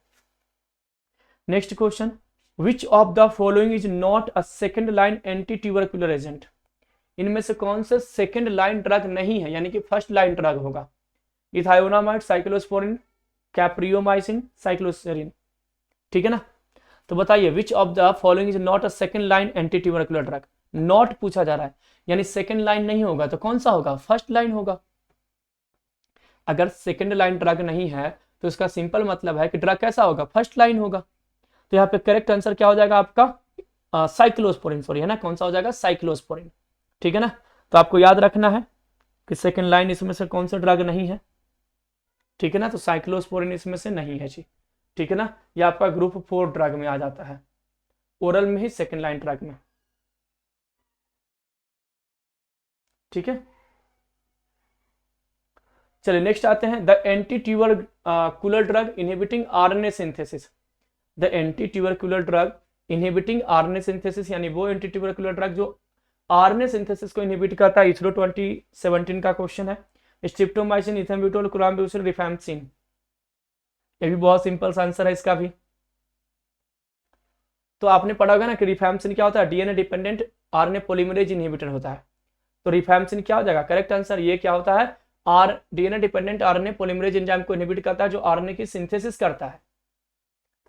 Next question, which of the following is not a second line anti tubercular agent. इनमें से कौन से सेकेंड लाइन ड्रग नहीं है, यानी कि फर्स्ट लाइन ड्रग होगा। इथायोनामाइड, साइक्लोस्पोरिन, कैप्रियोमाइसिन, साइक्लोसेरिन, ठीक है ना। तो बताइए विच of the following is not a second line anti tubercular drug. Not पूछा जा रहा है, यानी सेकंड लाइन नहीं होगा, तो कौन सा होगा, फर्स्ट लाइन होगा। अगर सेकंड लाइन ड्रग नहीं है तो इसका सिंपल मतलब है कि ड्रग कैसा होगा, फर्स्ट लाइन होगा। तो यहाँ पे करेक्ट आंसर क्या हो जाएगा आपका, साइक्लोस्पोरिन, सॉरी, है ना। कौन सा हो जाएगा, साइक्लोस्पोरिन, ठीक है ना। तो आपको याद रखना है कि सेकंड लाइन इसमें से कौन सा ड्रग नहीं है, ठीक है ना। तो साइक्लोस्पोरिन इसमें से नहीं है जी, ठीक है ना। ये आपका ग्रुप 4 ड्रग में आ जाता है, ओरल में ही सेकंड लाइन ड्रग में, ठीक है। चलिए नेक्स्ट आते हैं, the anti tubercular drug inhibiting RNA synthesis. The anti tubercular drug inhibiting RNA synthesis, यानी वो एंटी ट्यूबरकुलर ड्रग जो आरएनए सिंथेसिस को इनहिबिट करता है। इसरो 2017 का क्वेश्चन है। स्ट्रिप्टोमाइसिन, इथेम्ब्यूटोल, क्लोराम्बुसिल, रिफैम्पसिन। ये भी बहुत सिंपल आंसर है इसका भी। तो आपने पढ़ा होगा ना कि रिफैम्पसिन क्या होता है, DNA dependent RNA polymerase inhibitor होता है। तो रिफैम्पसिन क्या हो जाएगा, करेक्ट आंसर। ये क्या होता है, DNA dependent RNA polymerase enzyme को इनहिबिट करता है जो आरएनए की सिंथेसिस करता है।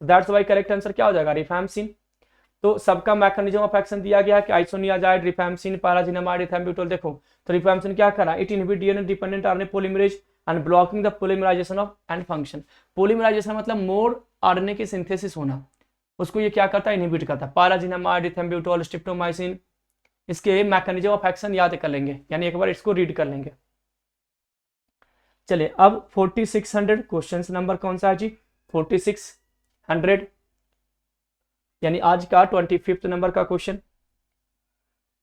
तो दैट्स व्हाई करेक्ट आंसर क्या हो जाएगा, रिफैम्पसिन। तो सबका मैकेनिज्म ऑफ एक्शन दिया गया है कि आइसोनियाजाइड, रिफैम्पसिन, पैराजिनामाइड, इथेम्ब्यूटोल। देखो तो रिफैम्पसिन क्या करा, it inhibit DNA dependent RNA polymerase and blocking the polymerisation of and function. Polymerisation मतलब मोर आरएनए की सिंथेसिस होना, उसको ये क्या करता है, इनहिबिट करता है। पैराजिनामाइड, इथेम्ब्यूटोल, स्ट्रिप्टोमाइसिन, इसके मैकेनिज्म ऑफ एक्शन याद कर लेंगे, यानी एक बार इसको रीड कर लेंगे। चलिए अब 4600 क्वेश्चन नंबर कौन सा है जी, 4600, यानी आज का 25th नंबर का question.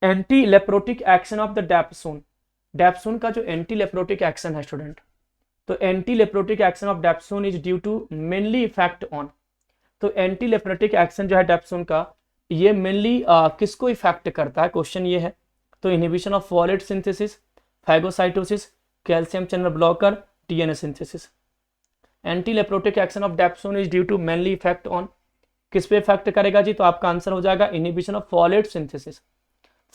Anti leprotic action of the dapsone. Dapsone का जो एंटी लेप्रोटिक एक्शन है स्टूडेंट, तो anti leprotic action of dapsone is due to mainly effect on. तो एंटी लेप्रोटिक एक्शन जो है डैप्सोन का, ये मेनली किसको इफेक्ट करता है, क्वेश्चन ये है। तो inhibition of folate synthesis, phagocytosis, calcium channel blocker, DNA synthesis. Anti leprotic action of dapsone is due to mainly effect on, किस पे इफेक्ट करेगा जी, तो आपका आंसर हो जाएगा inhibition of folate synthesis.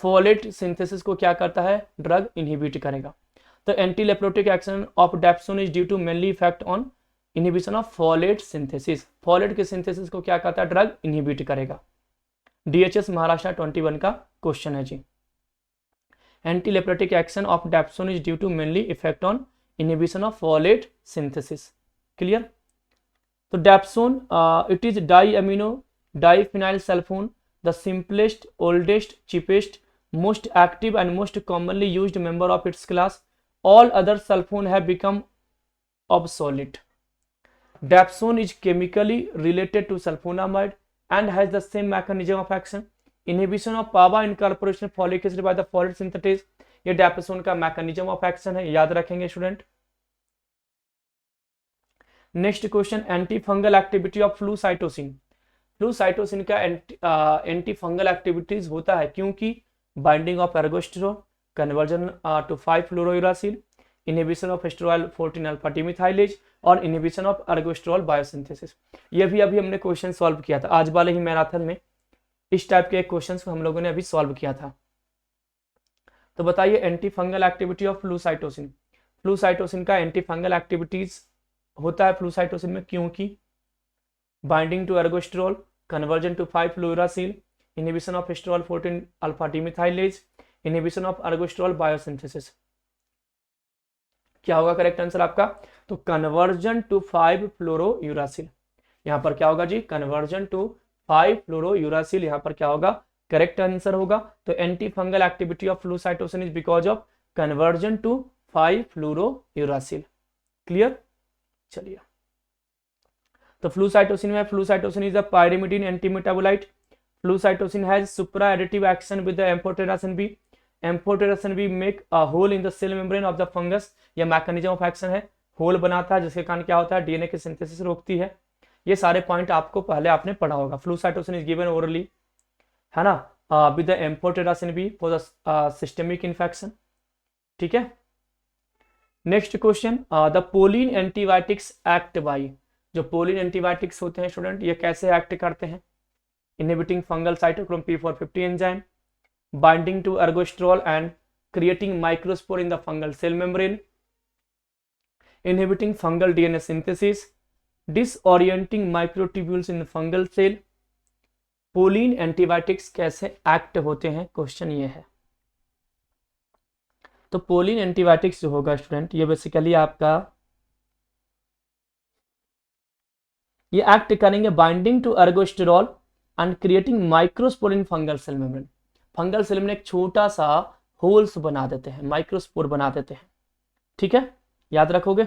Folate synthesis को क्या करता है, ड्रग इनहिबिट करेगा। तो anti leprotic action of dapsone is due to mainly effect on inhibition of folate synthesis. Folate के सिंथेसिस को क्या करता है, ड्रग इनहिबिट करेगा। DHS महाराष्ट्र 21 का क्वेश्चन है जी। Anti leprotic action of dapsone is due to mainly effect on inhibition of folate synthesis. Clear. तो dapsone it is die amino diphenyl sulfone, the simplest, oldest, cheapest, most active and most commonly used member of its class. All other sulfone have become obsolete. Dapsone is chemically related to sulfonamide and has the same mechanism of action. Inhibition of PABA incorporation folic acid by the folate synthetase. ये डैप्सोन का मैकेनिज्म ऑफ एक्शन है, याद रखेंगे student. Next question, anti fungal activity of flucytosine. Flucytosine का एंटी फंगल एक्टिविटीज होता है क्योंकि binding of ergosterol, conversion to 5-fluorouracil, inhibition of sterol 14 alpha demethylase और इनहिबिशन ऑफ एर्गोस्टेरोल बायोसिंथेसिस। ये भी अभी हमने क्वेश्चन सॉल्व किया था आज वाले ही मैराथन में, इस टाइप के क्वेश्चंस को हम लोगों ने अभी सॉल्व किया था। तो बताइए anti fungal activity of flucytosine. Flucytosine का एंटी फंगल एक्टिविटीज होता है फ्लूसाइटोसिन में क्योंकि binding to ergosterol, conversion to 5-fluorouracil, inhibition of sterol 14 alpha demethylase, inhibition of ergosterol biosynthesis. क्या होगा करेक्ट आंसर आपका, तो कन्वर्जन टू 5-fluorouracil। यहां पर क्या होगा जी, कन्वर्जन टू 5-fluorouracil, यहां पर क्या होगा, करेक्ट आंसर होगा। तो anti fungal activity of flucytosine is because of conversion to 5-fluorouracil। Clear. चलिए तो फ्लूसाइटोसिन में, flucytosine is a pyrimidine anti metabolite. Flucytosine has supra additive action with the amphotericin B. Amphotericin B make a hole in the cell membrane of the fungus. यह मैकेनिज्म ऑफ एक्शन है, होल बनाता है जिसके कारण क्या होता है, डीएनए की सिंथेसिस रोकती है। ये सारे पॉइंट आपको पहले आपने पढ़ा होगा। फ्लूसाइटोसिन इज गिवन ओरली, है ना, with the amphotericin B for the systemic infection. ठीक है। Next question, the polyene antibiotics act by. जो पोलिन एंटीबायोटिक्स होते हैं स्टूडेंट, ये कैसे एक्ट करते हैं, inhibiting fungal cytochrome P450 enzyme, binding to ergosterol and creating micropores in the fungal cell membrane, inhibiting fungal DNA synthesis, disorienting microtubules in fungal cell. Polyene antibiotics कैसे एक्ट होते हैं, क्वेश्चन ये है। तो पोलिन एंटीबायोटिक्स जो होगा स्टूडेंट, ये बेसिकली आपका ये एक्ट करेंगे binding to ergosterol and creating micropores in fungal cell membrane. Fungal cell में एक छोटा सा होल्स बना देते हैं, माइक्रोस्पोर बना देते हैं। ठीक है, याद रखोगे।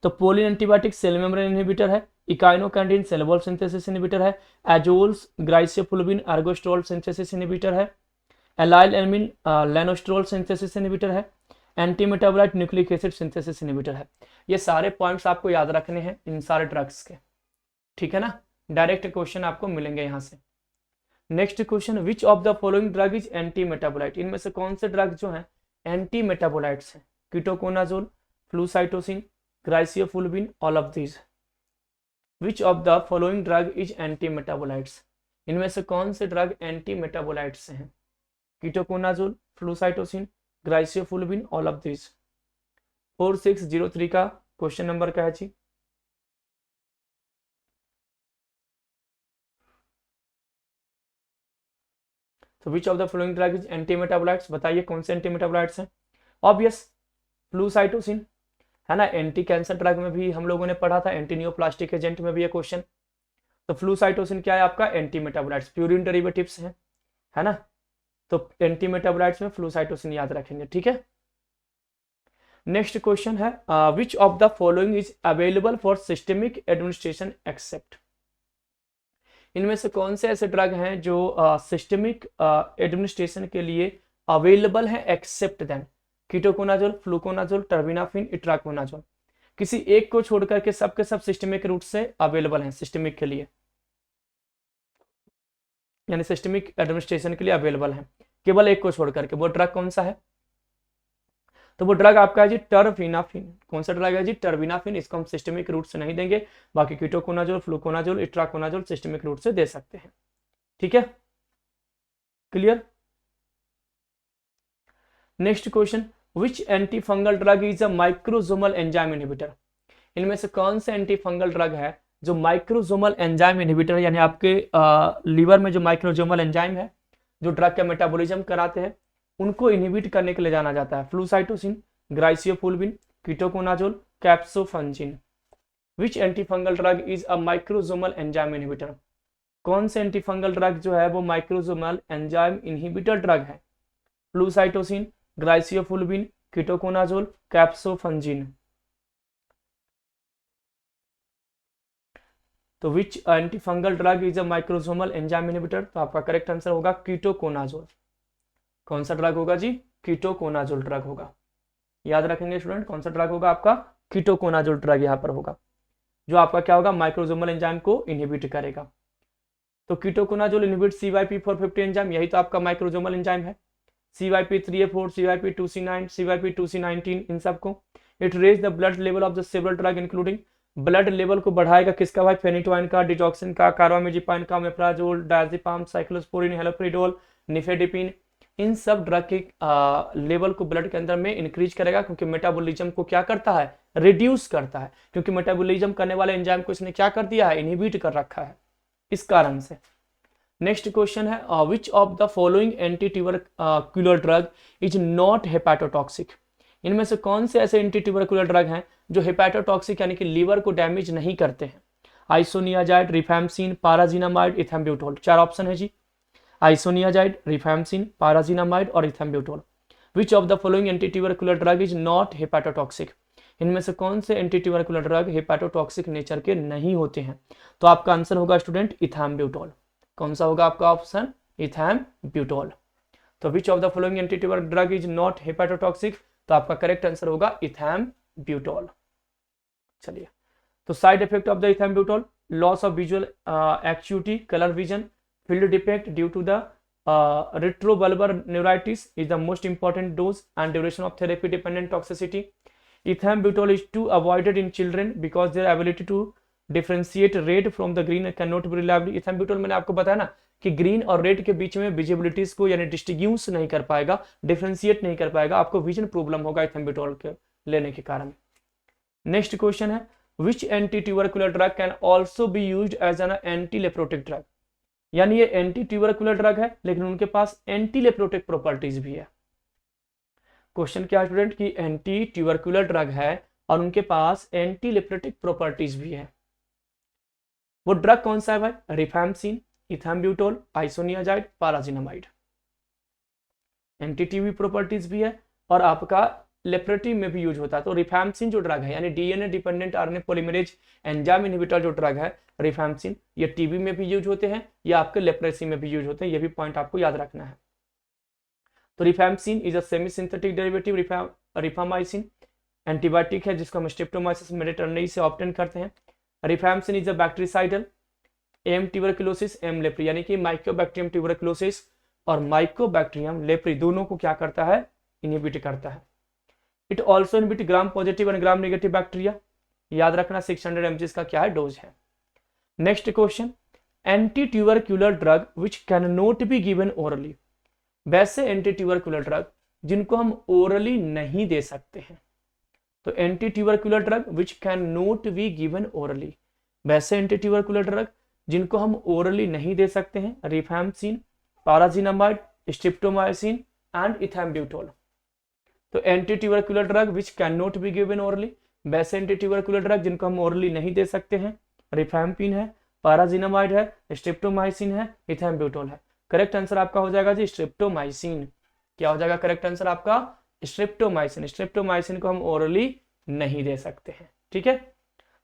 तो polyene antibiotic cell membrane inhibitor है, echinocandin cell wall synthesis inhibitor है, azoles griseofulvin ergosterol synthesis inhibitor है, allylamine lanosterol synthesis inhibitor है, anti metabolite nucleic acid synthesis inhibitor है। ये सारे पॉइंट्स आपको याद रखने हैं इन सारे ड्रग्स के, ठीक है ना। डायरेक्ट क्वेश्चन आपको मिलेंगे यहाँ से। Next question, which of the following drug is anti metabolite, इनमें से कौन से ड्रग जो हैं एंटी मेटाबोलाइट्स हैं? Ketoconazole, flucytosine, griseofulvin, all of these. Which of the following drug is anti metabolites, इनमें से कौन से ड्रग एंटी मेटाबोलाइट्स हैं? Ketoconazole, flucytosine, griseofulvin, all of these. 4603 का क्वेश्चन नंबर क्या है जी? तो which of the following drug is anti metabolites, बताइए कौन से एंटी मेटाबोलाइट्स हैं? ऑब्वियस फ्लूसाइटोसिन है ना, एंटी कैंसर ड्रग में भी हम लोगों ने पढ़ा था, एंटी न्यूप्लास्टिक एजेंट में भी ये क्वेश्चन। तो फ्लूसाइटोसिन क्या है आपका? एंटी मेटाबोलाइट्स, प्यूरिन डेरिवेटिव्स है ना। तो एंटी मेटाबोलाइट्स में फ्लूसाइटोसिन याद रखेंगे, ठीक है। नेक्स्ट क्वेश्चन है, which of the following is available for systemic administration except, इनमें से कौन से ऐसे ड्रग हैं जो सिस्टमिक एडमिनिस्ट्रेशन के लिए अवेलेबल हैं except then? Ketoconazole, fluconazole, terbinafine, itraconazole. किसी एक को छोड़कर के सब सिस्टमिक रूट से अवेलेबल हैं सिस्टमिक के लिए, यानी सिस्टमिक एडमिनिस्ट्रेशन के लिए अवेलेबल हैं, केवल एक को छोड़कर के। वो ड्रग कौन सा है? तो वो ड्रग आपका है जी टर्बिनाफिन। कौन सा ड्रग है जी? टर्बिनाफिन। इसको हम सिस्टमिक रूट से नहीं देंगे, बाकी ketoconazole, fluconazole, itraconazole systemic route से दे सकते हैं, ठीक है, clear. Next question, which anti fungal drug is a microsomal enzyme inhibitor, इनमें से कौन से एंटी फंगल ड्रग है जो माइक्रोजोमल एंजाइम इनहिबिटर, यानी आपके लीवर में जो माइक्रोजोमल एंजाइम है जो ड्रग का मेटाबॉलिज्म कराते हैं उनको इनहिबिट करने के लिए जाना जाता है? Flucytosine, griseofulvin, ketoconazole, caspofungin. Which antifungal drug is a microsomal enzyme inhibitor, कौन से एंटीफंगल ड्रग जो है वो माइक्रोजोमल एंजाइम इनहिबिटर ड्रग है? Flucytosine, griseofulvin, ketoconazole, caspofungin. तो which antifungal drug is a microsomal enzyme inhibitor, तो आपका करेक्ट आंसर होगा कीटोकोनाजोल। कौन सा ड्रग होगा जी? कीटोकोनाजोल ड्रग होगा। याद रखेंगे स्टूडेंट, कौन सा ड्रग होगा आपका? कीटोकोनाजोल ड्रग यहाँ पर होगा, जो आपका क्या होगा? माइक्रोजोमल एंजाइम को इनहिबिट करेगा। तो कीटोकोनाजोल इनहिबिट CYP450 एंजाइम, यही तो आपका माइक्रोजोमल एंजाइम है। CYP3A4, CYP2C9, CYP2C19, इन सबको। It raise the blood level of the several drug including, blood level को बढ़ाएगा किसका भाई? फेनिटोइन का, डिटॉक्सिन का, कार्बामेजिपाइन का, मेप्राजोल, डायजेपाम, साइक्लोस्पोरिन, हेलोप्रिडोल, निफेडिपिन। इन सब ड्रग के लेवल को ब्लड के अंदर में इंक्रीज करेगा, क्योंकि मेटाबॉलिज्म को क्या करता है? रिड्यूस करता है, क्योंकि मेटाबॉलिज्म करने वाले एंजाइम को इसने क्या कर दिया है? इनहिबिट कर रखा है, इस कारण से। नेक्स्ट क्वेश्चन है, which of the following anti tubercular drug is not hepatotoxic, इनमें से कौन से ऐसे एंटी ट्यूबरकुलर ड्रग हैं जो हेपाटोटॉक्सिक यानी कि लीवर को डैमेज नहीं करते हैं? Isoniazid, rifampicin, pyrazinamide, ethambutol. चार ऑप्शन है जी, आइसोनियाजाइड, रिफैम्सिन, पाराजीनामाइड और ethambutol. Which of the following anti tubercular drug is not hepatotoxic, इनमें से कौन से anti tubercular drug hepatotoxic nature के नहीं होते हैं? तो आपका आंसर होगा स्टूडेंट इथेम्ब्यूटोल। कौन सा होगा आपका ऑप्शन? इथेम्ब्यूटोल। तो which of the following anti tubercular drug is not hepatotoxic, तो आपका करेक्ट आंसर होगा इथेम्ब्यूटोल। चलिए, तो side effect of the ethambutol, loss of visual acuity, colour vision, field defect due to the retrobulbar neuritis is the most important dose and duration of therapy dependent toxicity. Ethambutol is to avoided in children because their ability to differentiate red from the green cannot be reliably. ethambutol मैंने आपको बताया ना कि ग्रीन और रेड के बीच में विजिबिलिटीज को यानी डिस्टिंग्विश नहीं कर पाएगा, डिफरेंशिएट नहीं कर पाएगा, आपको विजन प्रॉब्लम होगा ethambutol के लेने के कारण। नेक्स्ट क्वेश्चन है, which anti tubercular drug can also be used as an anti leprotic drug, यानी ये एंटी ट्यूबरकुलर ड्रग है लेकिन उनके पास एंटी लेप्रोटिक प्रॉपर्टीज भी है। क्वेश्चन क्या है स्टूडेंट कि एंटी ट्यूबरकुलर ड्रग है और उनके पास एंटी लेप्रोटिक प्रॉपर्टीज भी है। वो ड्रग कौन सा है भाई? रिफैम्सिन, इथेम्ब्यूटोल, आइसोनियाजाइड, पाराजीनामाइड। एंटी टीबी प्रॉपर्टीज भी है और आपका लेप्रेटिव में भी यूज होता है। तो रिफैम्सिन जो ड्रग है यानी DNA dependent RNA polymerase enzyme inhibitor जो ड्रग है रिफैम्सिन, ये टीबी में भी यूज होते हैं या आपके लेप्रेसी में भी यूज होते हैं, ये भी पॉइंट आपको याद रखना है। तो rifampicin is a semi synthetic derivative rifamycin antibiotic है जिसको हम स्ट्रेप्टोमाइसिस मेडिटरनी से ऑब्टेन करते हैं। Rifampicin is a bactericidal. M tuberculosis M leprae, यानी कि माइक्रोबैक्टीरियम ट्यूबरकुलोसिस और माइक्रोबैक्टीरियम लेप्री दोनों को क्या करता है, इनहिबिट करता है। It also inhibit gram positive and gram negative bacteria. याद रखना 600 mg का क्या है, डोज है। Next question, anti tubercular drug which can not be given orally. वैसे एंटी ट्यूबरकुलर ड्रग जिनको हम ओरली नहीं दे सकते हैं, तो anti tubercular drug which can not be given orally, वैसे एंटी ट्यूबरकुलर ड्रग जिनको हम ओरली नहीं दे सकते हैं, रिफैम्सिन, पाराजिनामाइड, स्ट्रिप्टोमाइसिन एंड इथैम्ब्यूटोल। तो anti tubercular drug which can not be given orally, वैसे एंटी ट्यूबरकुलर ड्रग जिनको हम ओरली नहीं दे सकते हैं, रिफैम्पिन है, पाराजिनामाइड है, स्ट्रिप्टोमाइसिन है, इथैम्ब्यूटोल है। करेक्ट आंसर आपका हो जाएगा जी स्ट्रिप्टोमाइसिन। क्या हो जाएगा करेक्ट आंसर आपका, स्ट्रिप्टोमाइसिन। स्ट्रिप्टोमाइसिन को हम ओरली नहीं दे सकते हैं, ठीक है।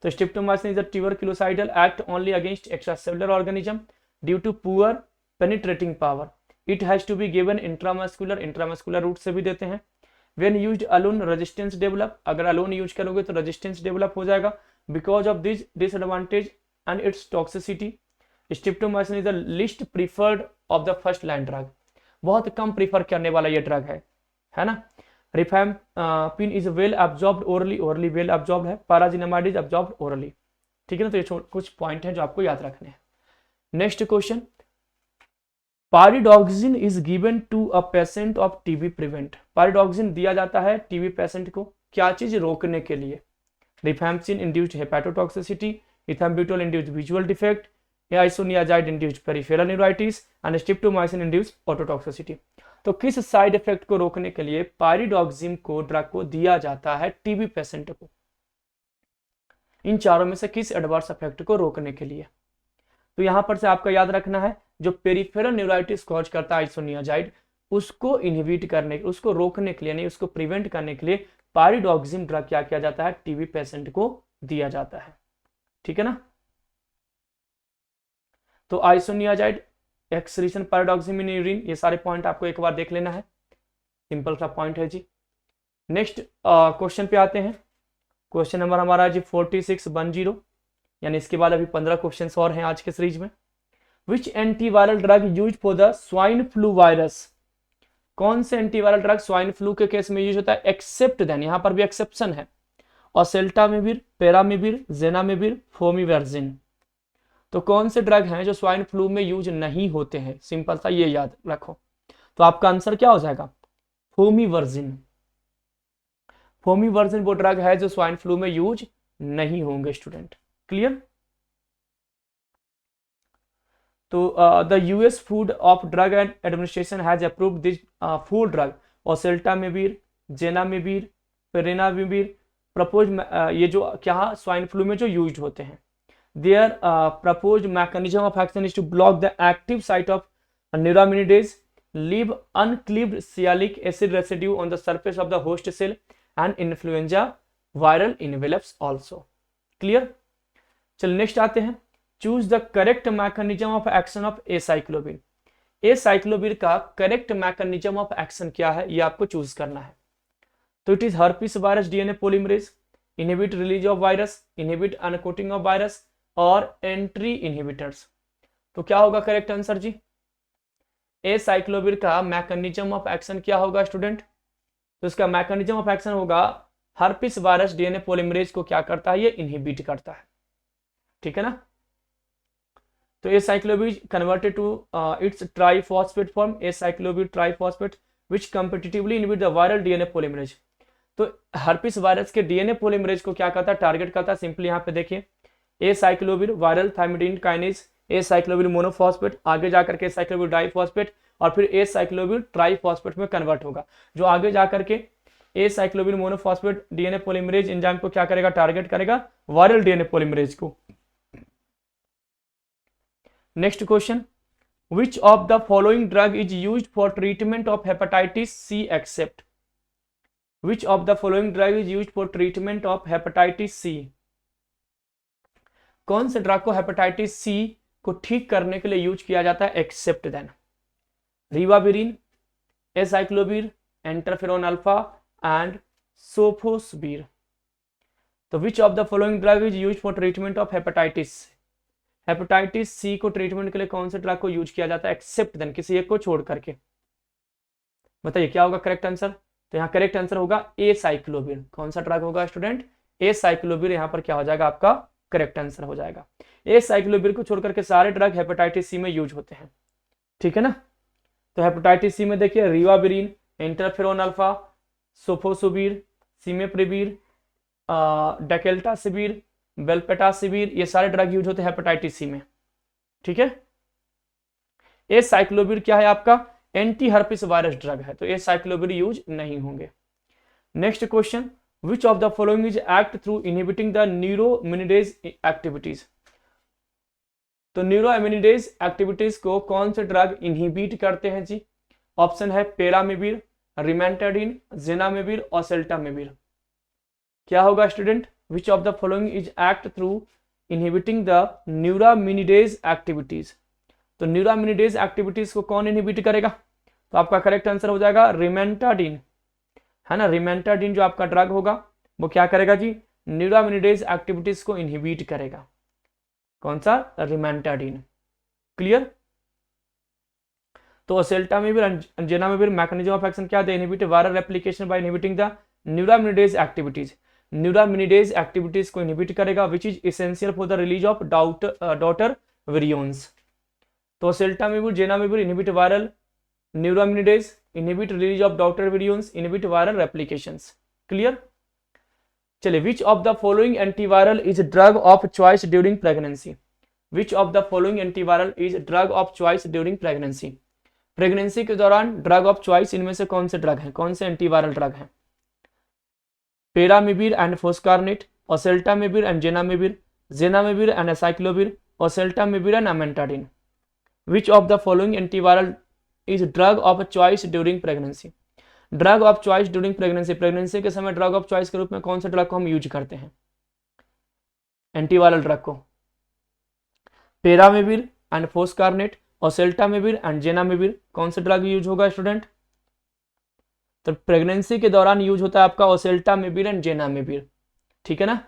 तो streptomycin is a tuberculocidal act only against extracellular organism due to poor penetrating power. It has to be given intramuscular, intramuscular route से भी देते हैं। When used alone resistance develop, अगर अलोन यूज करोगे तो रेजिस्टेंस डेवलप हो जाएगा because of this disadvantage and its toxicity. Streptomycin is the least preferred of the first line drug, बहुत कम प्रीफर करने वाला ये ड्रग है ना। Rifampin is well absorbed orally, orally well absorbed है। पाराजिनामाइड इज एब्जॉर्ब्ड ओरली, ठीक है ना। तो ये कुछ पॉइंट है जो आपको याद रखने हैं। Next question, pyridoxine is given to a patient of TB prevent. Pyridoxine दिया जाता है टीबी पेशेंट को क्या चीज रोकने के लिए, rifampin induced hepatotoxicity, ethambutol induced visual defect, isoniazid induced peripheral neuritis and streptomycin induced ototoxicity. तो किस साइड इफेक्ट को रोकने के लिए पारिडॉक्सिन को ड्रग को दिया जाता है टीबी पेशेंट को, इन चारों में से किस एडवर्स इफेक्ट को रोकने के लिए। तो यहां पर से आपका याद रखना है जो पेरिफेरल न्यूराइटिस कॉज करता है आइसोनियाजाइड, उसको इनहिबिट करने, उसको रोकने के लिए, नहीं उसको प्रिवेंट करने के लिए पारिडॉक्सिन ड्रग क्या किया जाता है, टीबी पेशेंट को दिया जाता है, ठीक है ना। तो आइसोनियाजाइड, एक्सक्रीशन, पारिडॉक्सिन इन यूरिन, ये सारे पॉइंट आपको एक बार देख लेना है, सिंपल सा पॉइंट है जी। नेक्स्ट क्वेश्चन पे आते हैं। क्वेश्चन नंबर हमारा है जी 4610, यानी इसके बाद अभी 15 क्वेश्चन और हैं आज के सीरीज में। Which antiviral drug use for the swine flu virus, कौन से एंटीवायरल ड्रग स्वाइन फ्लू के केस में यूज होता है, एक्सेप्ट देन, यहां पर भी एक्सेप्शन है, ओसेल्टामिविर, पेरामिविर, जेनामिविर, फोमिवर्जिन। तो कौन से ड्रग हैं जो स्वाइन फ्लू में यूज नहीं होते हैं, सिंपल सा ये याद रखो। तो आपका आंसर क्या हो जाएगा, फोमिवर्जिन। फोमिवर्जिन वो ड्रग है जो स्वाइन फ्लू में यूज नहीं होंगे स्टूडेंट, क्लियर। तो the US food of drug and administration has approved this food drug oseltamivir, zanamivir, peramivir propose, ये जो क्या स्वाइन फ्लू में जो यूज होते हैं। Their proposed mechanism of action is to block the active site of neuraminidase, leave uncleaved sialic acid residue on the surface of the host cell, and influenza viral envelopes also. Clear? चल नेक्स्ट आते हैं। Choose the correct mechanism of action of acyclovir. acyclovir का correct mechanism of action क्या है, ये आपको चूज करना है। तो it is herpes virus DNA polymerase, inhibit release of virus, inhibit uncoating of virus और एंट्री इनहिबिटर्स। तो क्या होगा करेक्ट आंसर जी, एसाइक्लोविर का मैकेनिज्म ऑफ एक्शन क्या होगा स्टूडेंट, तो इसका मैकेनिज्म ऑफ एक्शन होगा हर्पिस वायरस डीएनए पॉलीमरेज को क्या करता है, ये इनहिबिट करता है, ठीक है ना। तो acyclovir converted to its triphosphate form, acyclovir triphosphate which competitively inhibit the viral DNA polymerase. तो हर्पिस वायरस के डीएनए पॉलीमरेज को क्या करता है, टारगेट करता है। सिंपली यहाँ पे देखिए, acyclovir viral thymidine kinase, acyclovir monophosphate, आगे जाकर के एसाइक्लोविर डाइफॉस्फेट और फिर एसाइक्लोविर ट्राइफॉस्फेट में कन्वर्ट होगा, जो आगे जाकर के acyclovir monophosphate DNA polymerase enzyme को क्या करेगा, टारगेट करेगा वायरल डीएनए पॉलीमरेज को। Next question, which of the following drug is used for treatment of hepatitis C except. Which of the following drug is used for treatment of hepatitis C, कौन से ड्रग को हेपेटाइटिस सी को ठीक करने के लिए यूज किया जाता है, except then. Ribavirin, acyclovir, interferon alpha and sofosbuvir. तो which of the following drug is use for treatment of hepatitis? Hepatitis C को ट्रीटमेंट के लिए कौन से ड्रग को यूज किया जाता है एक्सेप्ट देन, किसी एक को छोड़ करके? बताइए क्या होगा करेक्ट आंसर? तो यहाँ करेक्ट आंसर होगा ए साइक्लोविर। कौन सा ड्रग होगा स्टूडेंट? ए साइक्लोविर यहाँ पर क्या हो जाएगा आपका करेक्ट आंसर हो जाएगा। ए साइक्लोविर को छोड़ करके सारे ड्रग हेपेटाइटिस सी में यूज होते हैं, ठीक है ना। तो हेपेटाइटिस सी में देखिए रिवाविरिन, इंटरफेरोन अल्फा, सोफोसुबीर, सीमेप्रिवीर, डेकेल्टासिवीर, वेल्पेटासिवीर, ये सारे ड्रग यूज होते हैं हेपेटाइटिस सी में, ठीक है। ए साइक्लोविर क्या है आपका? एंटी हर्पिस वायरस ड्रग है, तो ए साइक्लोविर यूज नहीं होंगे। Next question, which of the following is act through inhibiting the neuraminidase activities? तो न्यूरोमिनिडेज एक्टिविटीज को कौन से ड्रग इनहिबिट करते हैं जी? ऑप्शन है पेरामिविर, रिमेंटाडिन, जेनामिविर, ओसेल्टामिविर। क्या होगा student? Which of the following is act through inhibiting the neuraminidase activities? तो न्यूरोमिनिडेज एक्टिविटीज को कौन इनहिबिट करेगा? तो आपका करेक्ट आंसर हो जाएगा रिमेंटाडिन, है ना। रिमेंटाडिन जो आपका ड्रग होगा वो क्या करेगा जी? न्यूरोमिनिडेज एक्टिविटीज को इनहिबिट करेगा। कौन सा? रिमेंटाडिन। क्लियर? तो oseltamivir, zanamivir mechanism of action क्या? They inhibit viral replication by inhibiting the neuraminidase activities. Neuraminidase activities को इनहिबिट करेगा which is essential for the release of daughter virions. तो oseltamivir, zanamivir inhibit viral neuraminidase, inhibit release of daughter virions, inhibit viral replications. Clear? चलिए, which of the following antiviral is drug of choice during pregnancy? Which of the following antiviral is drug of choice during pregnancy? Pregnancy के दौरान ड्रग ऑफ चॉइस इनमें से कौन से ड्रग हैं, कौन से एंटीवायरल ड्रग हैं? Peramivir and foscarnet, oseltamivir and zanamivir, zanamivir and acyclovir, oseltamivir and amantadine. Which of the following antiviral is drug of choice during pregnancy? Drug of choice during pregnancy, pregnancy के समय ड्रग ऑफ चॉइस के रूप में कौन से ड्रग को हम यूज करते हैं एंटीवायरल ड्रग को? पेरामिविर एंड फोस्कारनेट, ओसेल्टामिविर एंड जेनामिविर, कौन से ड्रग यूज होगा स्टूडेंट? तो प्रेगनेंसी के दौरान यूज होता है आपका ओसेल्टामिविर एंड जेनामिविर, ठीक है ना।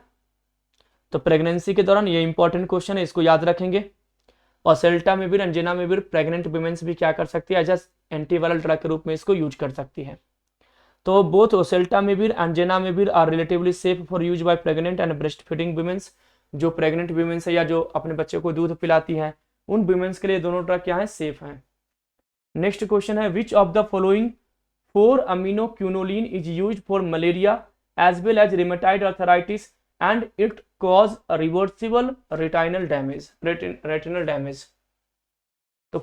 तो प्रेगनेंसी के दौरान, ये इंपॉर्टेंट क्वेश्चन है, इसको याद रखेंगे। ओसेल्टामिविर एंड जेनामिविर प्रेग्नेंट वुमेन्स भी क्या कर सकती है? एज एंटीवायरल ड्रग के रूप में इसको यूज कर सकती है। तो both oseltamivir and zanamivir are relatively safe for use by pregnant and breast feeding womens. जो प्रेग्नेंट वुमेन्स है या जो अपने बच्चे को दूध पिलाती है, उन वुमेन्स के लिए दोनों ड्रग क्या है? सेफ हैं। नेक्स्ट क्वेश्चन है, which of the following 4 aminoquinoline is use for malaria as well as rheumatoid arthritis and it cause reversible retinal damage? तो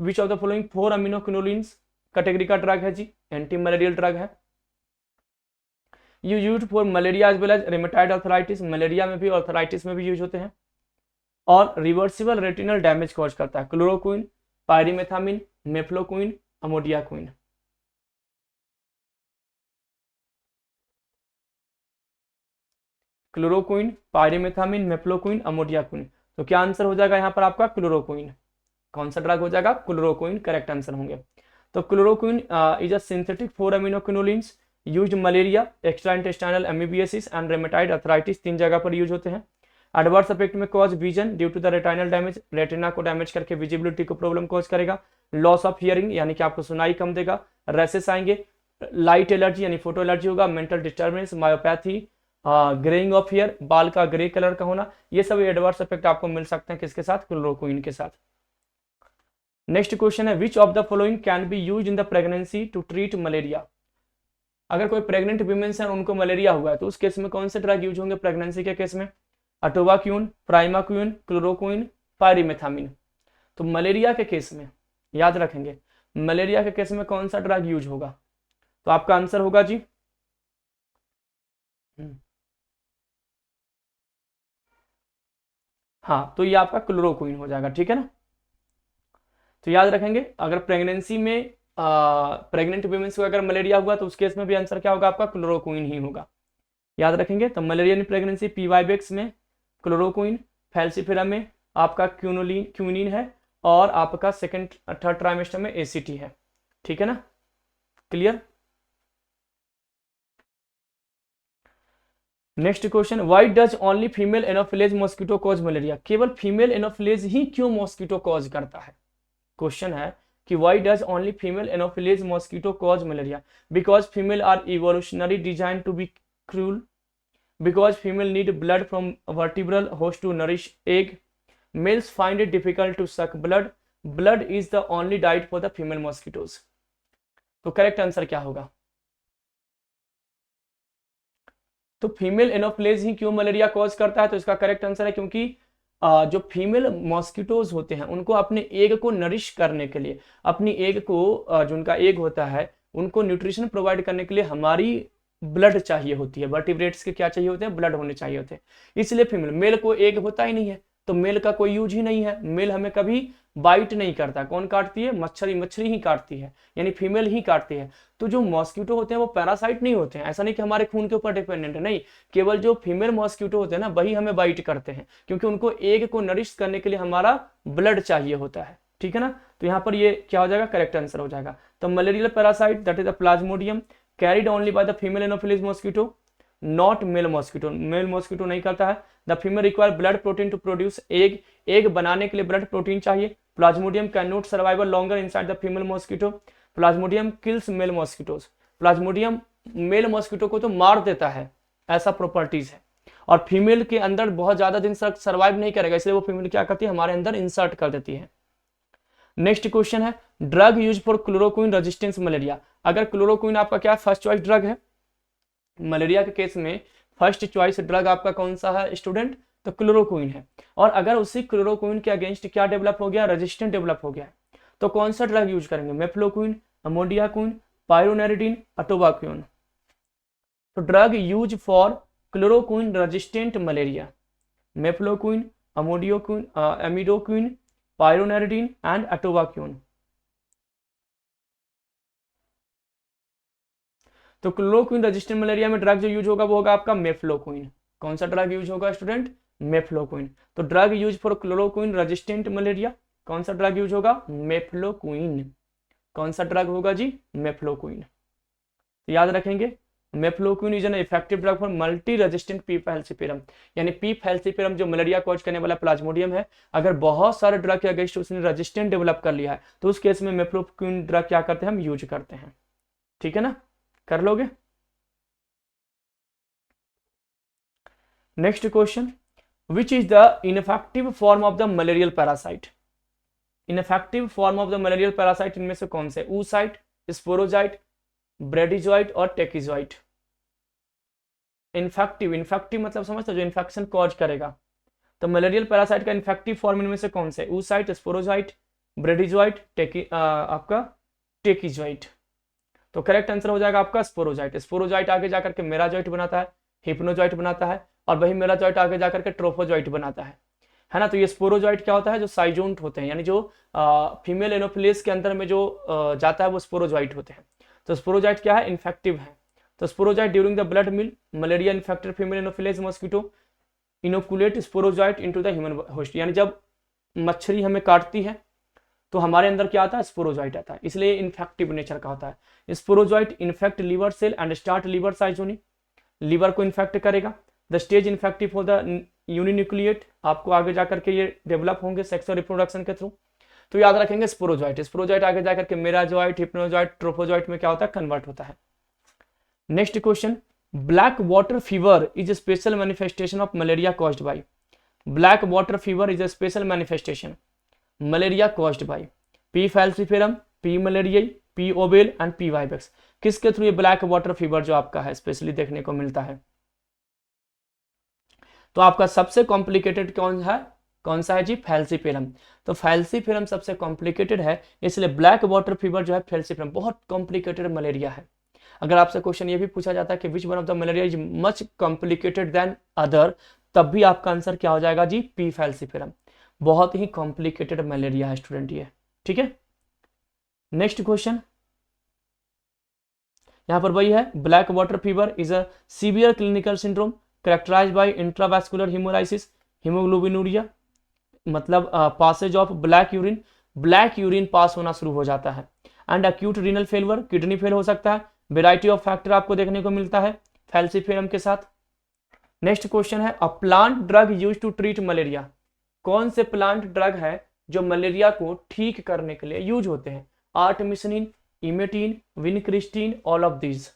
which of the following 4 aminoquinolines category का ड्रग है जी? एंटी मलेरियल ड्रग है। Use for malaria as well as rheumatoid arthritis, malaria में भी आर्थराइटिस में भी यूज होते हैं, और रिवर्सिबल रेटिनल डैमेज कॉज करता है। Chloroquine, pyrimethamine, mefloquine, amodiaquine. Chloroquine, pyrimethamine, mefloquine, amodiaquine. तो क्या आंसर हो जाएगा यहाँ पर आपका? क्लोरोक्विन। कौन सा ड्रग हो जाएगा? क्लोरोक्विन करेक्ट आंसर होंगे। तो chloroquine is a synthetic 4 aminoquinolines use malaria, extra intestinal amoebiasis and rheumatoid arthritis, 3 जगह पर यूज होते हैं। एडवर्स इफेक्ट में cause vision due to the retinal damage, retina को डैमेज करके विजिबिलिटी को प्रॉब्लम कॉज करेगा। लॉस ऑफ हियरिंग यानी कि आपको सुनाई कम देगा। रेसेस आएंगे, लाइट एलर्जी यानी फोटो एलर्जी होगा, mental disturbance, myopathy, greying of hair, बाल का ग्रे कलर का होना, ये सब एडवर्स इफेक्ट आपको मिल सकते हैं किसके साथ? क्लोरोक्विन के साथ। नेक्स्ट क्वेश्चन है, which of the following can be use in the pregnancy to treat malaria? अगर कोई प्रेग्नेंट वुमेन्स है उनको मलेरिया हुआ है तो उस केस में कौन से ड्रग यूज होंगे प्रेगनेंसी के केस में? अटोवाक्यून, प्राइमाक्यून, क्लोरोक्विन, पायरिमेथामिन। तो मलेरिया के केस में याद रखेंगे, मलेरिया के केस में कौन सा ड्रग यूज होगा? तो आपका आंसर होगा जी हाँ, तो ये आपका क्लोरोक्विन हो जाएगा, ठीक है ना। तो याद रखेंगे, अगर प्रेगनेंसी में प्रेग्नेंट वुमेन्स को अगर मलेरिया हुआ तो उस केस में भी आंसर क्या होगा आपका? क्लोरोक्विन ही होगा। याद रखेंगे। तो मलेरिया इन प्रेगनेंसी पीवाइबेक्स में क्लोरोक्विन, फैल्सिफेरम में आपका क्यूनिन है, और आपका सेकेंड थर्ड ट्राइमेस्टर में एसीटी है, ठीक है ना। Clear? Next question, why does only female anopheles mosquito cause malaria? केवल फीमेल एनोफिलीज ही क्यों मॉस्किटो कॉज करता है? क्वेश्चन है कि why does only female anopheles mosquito cause malaria? Because female are evolutionary design to be cruel, because female need blood from vertebral host to nourish egg, males find it difficult to suck blood, blood is the only diet for the female mosquitoes. तो करेक्ट आंसर क्या होगा? तो फीमेल एनोफिलीज ही क्यों मलेरिया कॉज करता है? तो इसका करेक्ट आंसर है क्योंकि जो फीमेल मॉस्किटोज होते हैं उनको अपने एग को नरिश करने के लिए, अपनी एग को जो उनका एग होता है उनको न्यूट्रिशन प्रोवाइड करने के लिए हमारी ब्लड चाहिए होती है। वर्टिब्रेट्स के क्या चाहिए होते हैं? ब्लड होने चाहिए होते हैं। इसलिए फीमेल, मेल को एग होता ही नहीं है तो मेल का कोई यूज ही नहीं है। मेल हमें कभी बाइट नहीं करता। कौन काटती है? मच्छरी ही काटती है, यानी फीमेल ही काटती है। तो जो मॉस्किटो होते हैं वो पैरासाइट नहीं होते हैं। ऐसा नहीं कि हमारे खून के ऊपर डिपेंडेंट है, नहीं, केवल जो फीमेल मॉस्किटो होते हैं ना वही हमें बाइट करते हैं, क्योंकि उनको एग को नरिश करने के लिए हमारा ब्लड चाहिए होता है। ठीक है ना? तो यहाँ पर ये क्या हो जाएगा? करेक्ट आंसर हो जाएगा। तो malarial parasite that is the plasmodium carried only by the female anopheles mosquito, not male mosquito. Male mosquito नहीं करता है। The female require blood protein to produce egg, egg बनाने के लिए ब्लड प्रोटीन चाहिए। Plasmodium can not survive longer inside the female mosquito, plasmodium kills male mosquitoes. Plasmodium male mosquito को तो मार देता है, ऐसा प्रॉपर्टीज है, और फीमेल के अंदर बहुत ज्यादा दिन तक सर्वाइव नहीं करेगा, इसलिए वो फीमेल क्या करती है? हमारे अंदर इंसर्ट कर देती है। नेक्स्ट क्वेश्चन है, drug use for chloroquine resistance malaria. अगर क्लोरोक्विन आपका क्या फर्स्ट चॉइस ड्रग है, मलेरिया के केस में फर्स्ट चॉइस ड्रग आपका कौन सा है स्टूडेंट? तो क्लोरोक्विन है। और अगर उसी क्लोरोक्विन के अगेंस्ट क्या डेवलप हो गया? रेजिस्टेंट डेवलप हो गया, तो कौन सा ड्रग यूज करेंगे? Mefloquine, amodiaquine, pyronaridine, atovaquone. तो drug use for chloroquine resistant malaria, mefloquine, amodiaquine, amodiaquine, pyronaridine and atovaquone. तो क्लोरोक्विन रेजिस्टेंट मलेरिया में ड्रग जो यूज होगा वो होगा आपका मेफ्लोक्विन। कौन सा ड्रग यूज होगा स्टूडेंट? मेफ्लोक्विन। तो drug use for chloroquine resistant malaria, कौन सा ड्रग यूज होगा? मेफ्लोक्विन। कौन सा ड्रग होगा जी? मेफ्लोक्विन। तो याद रखेंगे, mefloquine is an effective drug for multi resistant P falciparum, यानी पी फैल्सिपेरम जो मलेरिया कॉज करने वाला प्लाज्मोडियम है, अगर बहुत सारे ड्रग के अगेंस्ट उसने रेजिस्टेंट डेवलप कर लिया है तो उस केस में मेफ्लोक्विन ड्रग क्या करते हैं? हम यूज करते हैं। ठीक है ना? कर लोगे? Next question, which is the ineffective form of the malarial parasite? Ineffective form of the malarial parasite इनमें से कौन से? oocyte, स्पोरोजाइट, ब्रेडिजोइट और टेकिजोइट। इनफेक्टिव, इनफेक्टिव मतलब समझते हो? जो इन्फेक्शन कॉज करेगा। तो मलेरियल पैरासाइट का इनफेक्टिव फॉर्म इनमें से कौन से? oocyte, स्पोरोजाइट, ब्रेडिजोइट, आपका टेकिजोइट। तो करेक्ट आंसर हो जाएगा आपका स्पोरोजाइट। स्पोरोजाइट आगे जाकर के मेराजोइट बनाता है, हिप्नोजोइट बनाता है, और वही मेराजोइट आगे जाकर के ट्रोफोजोइट बनाता है ना? तो ये स्पोरोजोइट क्या होता है? जो साइजोन्ट होते हैं, यानी जो फीमेल एनोफिलीज के अंदर में जो जाता है वो स्पोरोजोइट होते हैं। तो स्पोरोजाइट क्या है? इन्फेक्टिव है। तो sporozoite during the blood meal malaria infected female anopheles mosquito inoculate sporozoite into the human host, यानी जब मच्छरी हमें काटती है तो हमारे अंदर क्या आता है? स्पोरोजाइट आता है, इसलिए इन्फेक्टिव नेचर का होता है। Sporozoite infect liver cell and start liver साइजोनी, लीवर को इन्फेक्ट करेगा। The stage infective for the uninucleate, आपको आगे जाकर के ये डेवलप होंगे सेक्सुअल रिप्रोडक्शन के थ्रू। तो याद रखेंगे स्पोरोजाइट। स्पोरोजाइट आगे जाकर के मेराजोइट, हिप्नोजोइट, ट्रोफोजोइट में क्या होता है? कन्वर्ट होता है। Next question, black water fever is a special manifestation of malaria caused by. Black water fever is a special manifestation malaria caused by P falciparum, P malariae, P ovale and P vivax. किसके थ्रू ये ब्लैक वाटर फीवर जो आपका है स्पेशली देखने को मिलता है? तो आपका सबसे कॉम्प्लिकेटेड कौन सा है जी? फैल्सिफेरम। तो फैल्सिफेरम सबसे कॉम्प्लिकेटेड है, इसलिए ब्लैक वाटर फीवर जो है फैल्सिफेरम बहुत कॉम्प्लिकेटेड मलेरिया है। अगर आपसे क्वेश्चन ये भी पूछा जाता है कि which one of the malaria is much complicated then other, तब भी आपका आंसर क्या हो जाएगा जी? P falciparum. बहुत ही कॉम्प्लिकेटेड मलेरिया है स्टूडेंट ये। ठीक है? नेक्स्ट क्वेश्चन, यहां पर वही है, black water fever is a severe clinical syndrome characterised by intravascular haemolysis, haemoglobinuria, मतलब passage of black urine pass होना शुरू हो जाता है, and acute renal failure, kidney fail हो सकता है। वेराइटी ऑफ फैक्टर आपको देखने को मिलता है फैल्सिफेरम के साथ। नेक्स्ट क्वेश्चन है a plant drug use to treat malaria. कौन से प्लांट ड्रग है जो मलेरिया को ठीक करने के लिए यूज होते हैं? Artemisinin, emetine, vincristine, all of these.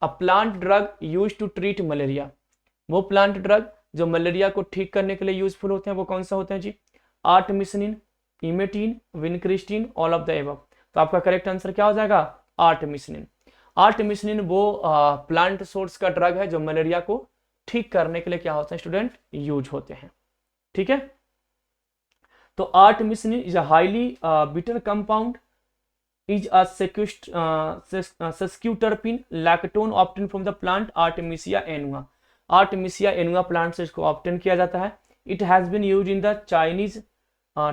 A plant drug use to treat malaria, वो प्लांट ड्रग जो मलेरिया को ठीक करने के लिए यूजफुल होते हैं वो कौन सा होते हैं जी? Artemisinin, emetine, vincristine, all of the above. तो आपका करेक्ट आंसर क्या हो जाएगा? आर्टमिसनिन। आर्टमिसनिन वो प्लांट सोर्स का ड्रग है जो मलेरिया को ठीक करने के लिए क्या होते हैं स्टूडेंट? यूज होते हैं। ठीक है, तो artemisinin is a highly bitter compound, is a sesquiterpene lactone obtained from the plant Artemisia annua. Artemisia annua plant से इसको obtain किया जाता है. It has been used in the Chinese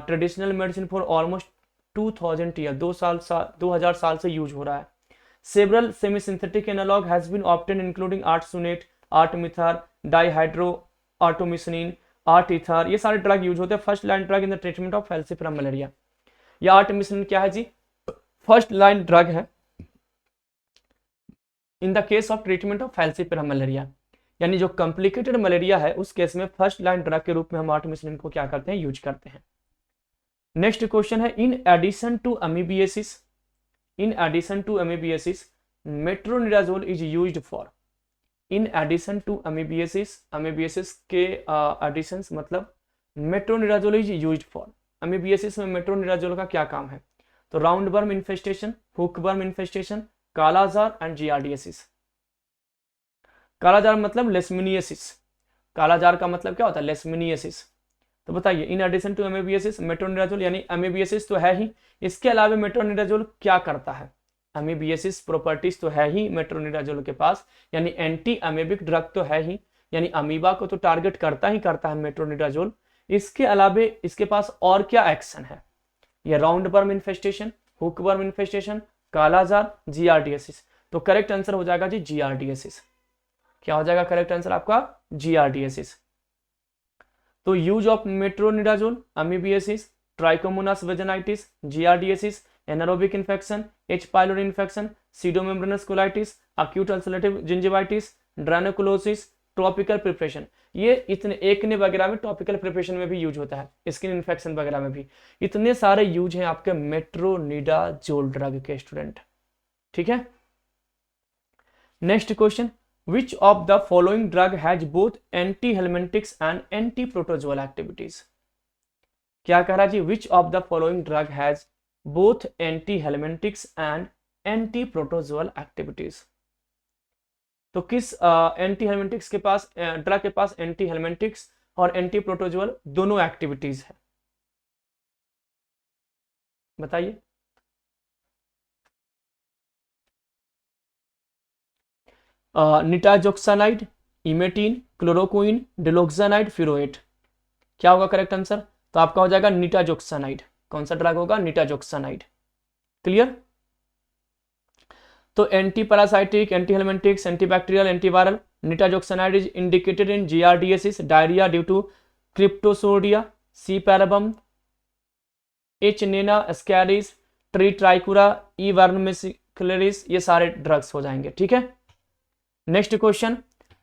traditional medicine for almost 2000 years. 2000 साल से यूज हो रहा है. Several semi-synthetic analog has been obtained including artesunate, artemether, dihydroartemisinin, artether. ये सारे ड्रग यूज होते हैं first line drug in the treatment of falciparum malaria. या आर्टेमिसिनिन क्या है जी? फर्स्ट लाइन ड्रग है in the case of treatment of falciparum malaria, यानी जो कॉम्प्लिकेटेड मलेरिया है उस केस में फर्स्ट लाइन ड्रग के रूप में हम आर्टेमिसिनिन को क्या करते हैं? यूज करते हैं. नेक्स्ट क्वेश्चन है in addition to amoebiasis, in addition to amoebiasis metronidazole is used for. In addition to amoebiasis, amoebiasis के एडिशन मतलब मेट्रोनिडाजोल इज यूज्ड फॉर. अमीबियासिस में मेट्रोनिडाजोल का क्या काम है? तो round worm infestation, hook worm infestation, kalazar and giardiasis. Kalazar मतलब लेशमिनियासिस, कालाजार का मतलब क्या होता है? लेशमिनियासिस. तो बताइए in addition to amoebiasis metronidazole, यानी अमीबियासिस तो है ही, इसके अलावा मेट्रोनिडाजोल क्या करता है? अमीबियासिस प्रॉपर्टीज तो है ही मेट्रोनिडाजोल के पास, यानी एंटी अमीबिक ड्रग तो है ही, यानी अमीबा को तो टारगेट करता है मेट्रोनिडाजोल. इसके अलावा इसके पास और क्या एक्शन है? ये round worm infestation, hook worm infestation, kala-azar, giardiasis. तो करेक्ट आंसर हो जाएगा जी जियार्डियासिस. क्या हो जाएगा करेक्ट आंसर आपका? जियार्डियासिस. तो use of metronidazole, amoebiasis, trichomonas vaginitis, giardiasis, anaerobic infection, H pylori infection, pseudomembranous colitis, acute ulcerative gingivitis, dracunculosis, topical preparation. ये इतने एकने वगैरह में टॉपिकल प्रिपरेशन में भी यूज होता है, स्किन इन्फेक्शन वगैरह में भी. इतने सारे यूज हैं आपके मेट्रोनिडाजोल ड्रग के स्टूडेंट. ठीक है, next question which of the following drug has both anti helminthics and anti protozoal activities. क्या कह रहा जी? Which of the following drug has both anti helminthics and anti protozoal activities. तो किस एंटी हेलमेंटिक्स के पास, ड्रग के पास एंटी हेलमेंटिक्स और एंटी प्रोटोजोअल दोनों एक्टिविटीज है? बताइए. निटाजोक्सानाइड, इमेटिन, क्लोरोक्विन, डिलोक्सानाइड, फ्यूरोएट. क्या होगा करेक्ट आंसर? तो आपका हो जाएगा निटाजोक्सानाइड. कौन सा ड्रग होगा? निटाजोक्सानाइड. क्लियर. तो anti parasitic, anti helminthics, antibacterial, antiviral. Nitazoxanide is indicated in giardiasis, diarrhoea due to cryptosporidia, C parvum, H nana ascaris, tree trichiura, E vermicularis. ये सारे ड्रग्स हो जाएंगे. ठीक है, next question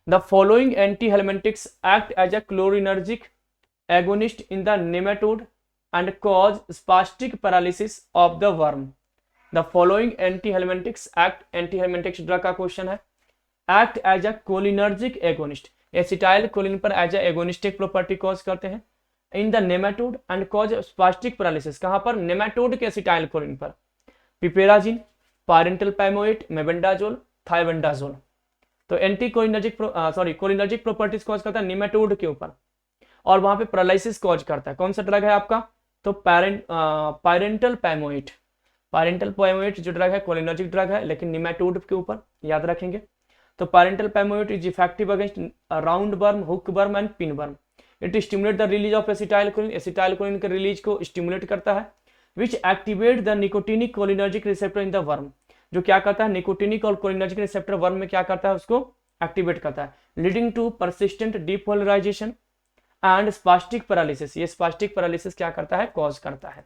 the following anti helminthics act as a cholinergic agonist in the nematode and cause spastic paralysis of the worm. The following anti helminthics act, anti helminthics drug का क्वेश्चन है, act as a cholinergic agonist, acetylcholine पर as a agonistic property cause करते हैं in the nematode and cause spastic paralysis. कहां पर? नेमाटोड के एसिटाइल कोलिन पर. Piperazine, pyrantel pamoate, mebendazole, thiabendazole. तो anti cholinergic cholinergic properties cause करता है नेमाटोड के ऊपर और वहां पे पैरालिसिस कॉज करता है. कौन सा ड्रग है आपका? तो पारेंटल पैमोएट. पारेंटल पैमोएट जो ड्रग है कोलिनर्जिक ड्रग है लेकिन निमेटोड के ऊपर, याद रखेंगे. तो pyrantel pamoate is effective against round worm, hook worm and pin worm. It stimulate the release of acetylcholine, acetylcholine के रिलीज को स्टिमुलेट करता है. Which activate the nicotinic cholinergic receptor in the worm. जो क्या करता है? निकोटिनिक और कोलिनर्जिक रिसेप्टर वर्म में क्या करता है? उसको एक्टिवेट करता है, leading to persistent depolarization and spastic paralysis. ये स्पास्टिक पैरालिसिस क्या करता है? कॉज करता है.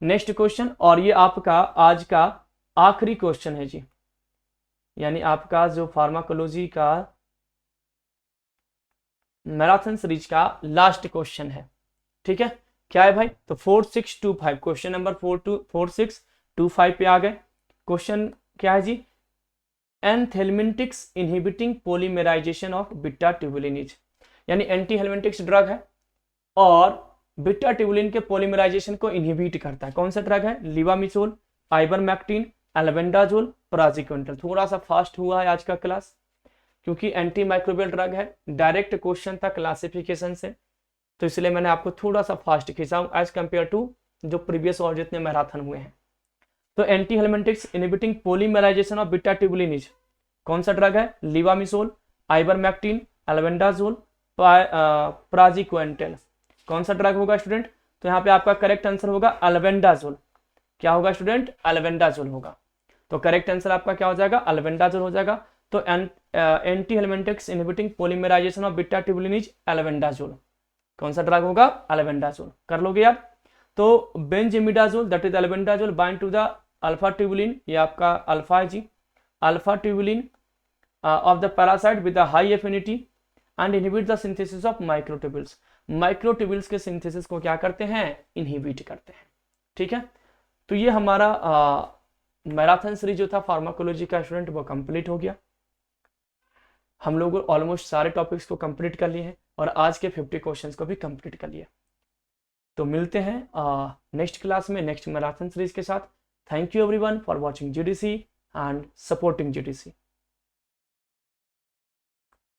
नेक्स्ट क्वेश्चन, और ये आपका आज का आखिरी क्वेश्चन है जी, यानी आपका जो फार्माकोलॉजी का मैराथन सीरीज का लास्ट क्वेश्चन है। ठीक है, क्या है भाई? तो 4625 क्वेश्चन नंबर 4625 पे आ गए। क्वेश्चन क्या है जी? Anthelmintics inhibiting polymerisation of beta tubulin is, यानी एंटी हेलमिंटिक्स ड्रग है और बीटा ट्यूबुलिन के पॉलीमराइजेशन को इनहिबिट करता है। कौन सा ड्रग है? Levamisole, ivermectin, albendazole, praziquantel. थोड़ा सा फास्ट हुआ है आज का क्लास क्योंकि एंटी माइक्रोबियल ड्रग है, डायरेक्ट क्वेश्चन था क्लासिफिकेशन से, तो इसलिए मैंने आपको थोड़ा सा फास्ट खींचा हूं एज कंपेयर टू जो प्रीवियस और जितने मैराथन हुए हैं। तो anti helminthics inhibiting polymerisation of beta tubulin is कौन सा ड्रग है? Levamisole, ivermectin, albendazole, praziquantel. कौन सा ड्रग होगा स्टूडेंट? तो यहाँ पे आपका करेक्ट आंसर होगा एल्बेंडाजोल। क्या होगा स्टूडेंट? एल्बेंडाजोल होगा। तो करेक्ट आंसर आपका क्या हो जाएगा? एल्बेंडाजोल हो जाएगा। तो anti helminthics inhibiting polymerisation of beta tubulin is albendazole. कौन सा ड्रग होगा? एल्बेंडाजोल। कर लोगे यार? तो benzimidazole that is albendazole bind to the alpha tubulin, ये आपका अल्फा है जी, alpha tubulin of the parasite with the high affinity and inhibit the synthesis of microtubules. Microtubules के सिंथेसिस को क्या करते हैं? इनहिबिट करते हैं। ठीक है, तो ये हमारा मैराथन सीरीज जो था फार्माकोलॉजी का स्टूडेंट वो कंप्लीट हो गया। हम लोग ऑलमोस्ट सारे टॉपिक्स को कंप्लीट कर लिए हैं और आज के 50 क्वेश्चंस को भी कंप्लीट कर लिया। तो मिलते हैं नेक्स्ट क्लास में नेक्स्ट मैराथन सीरीज के साथ। Thank you everyone for watching GDC and supporting GDC.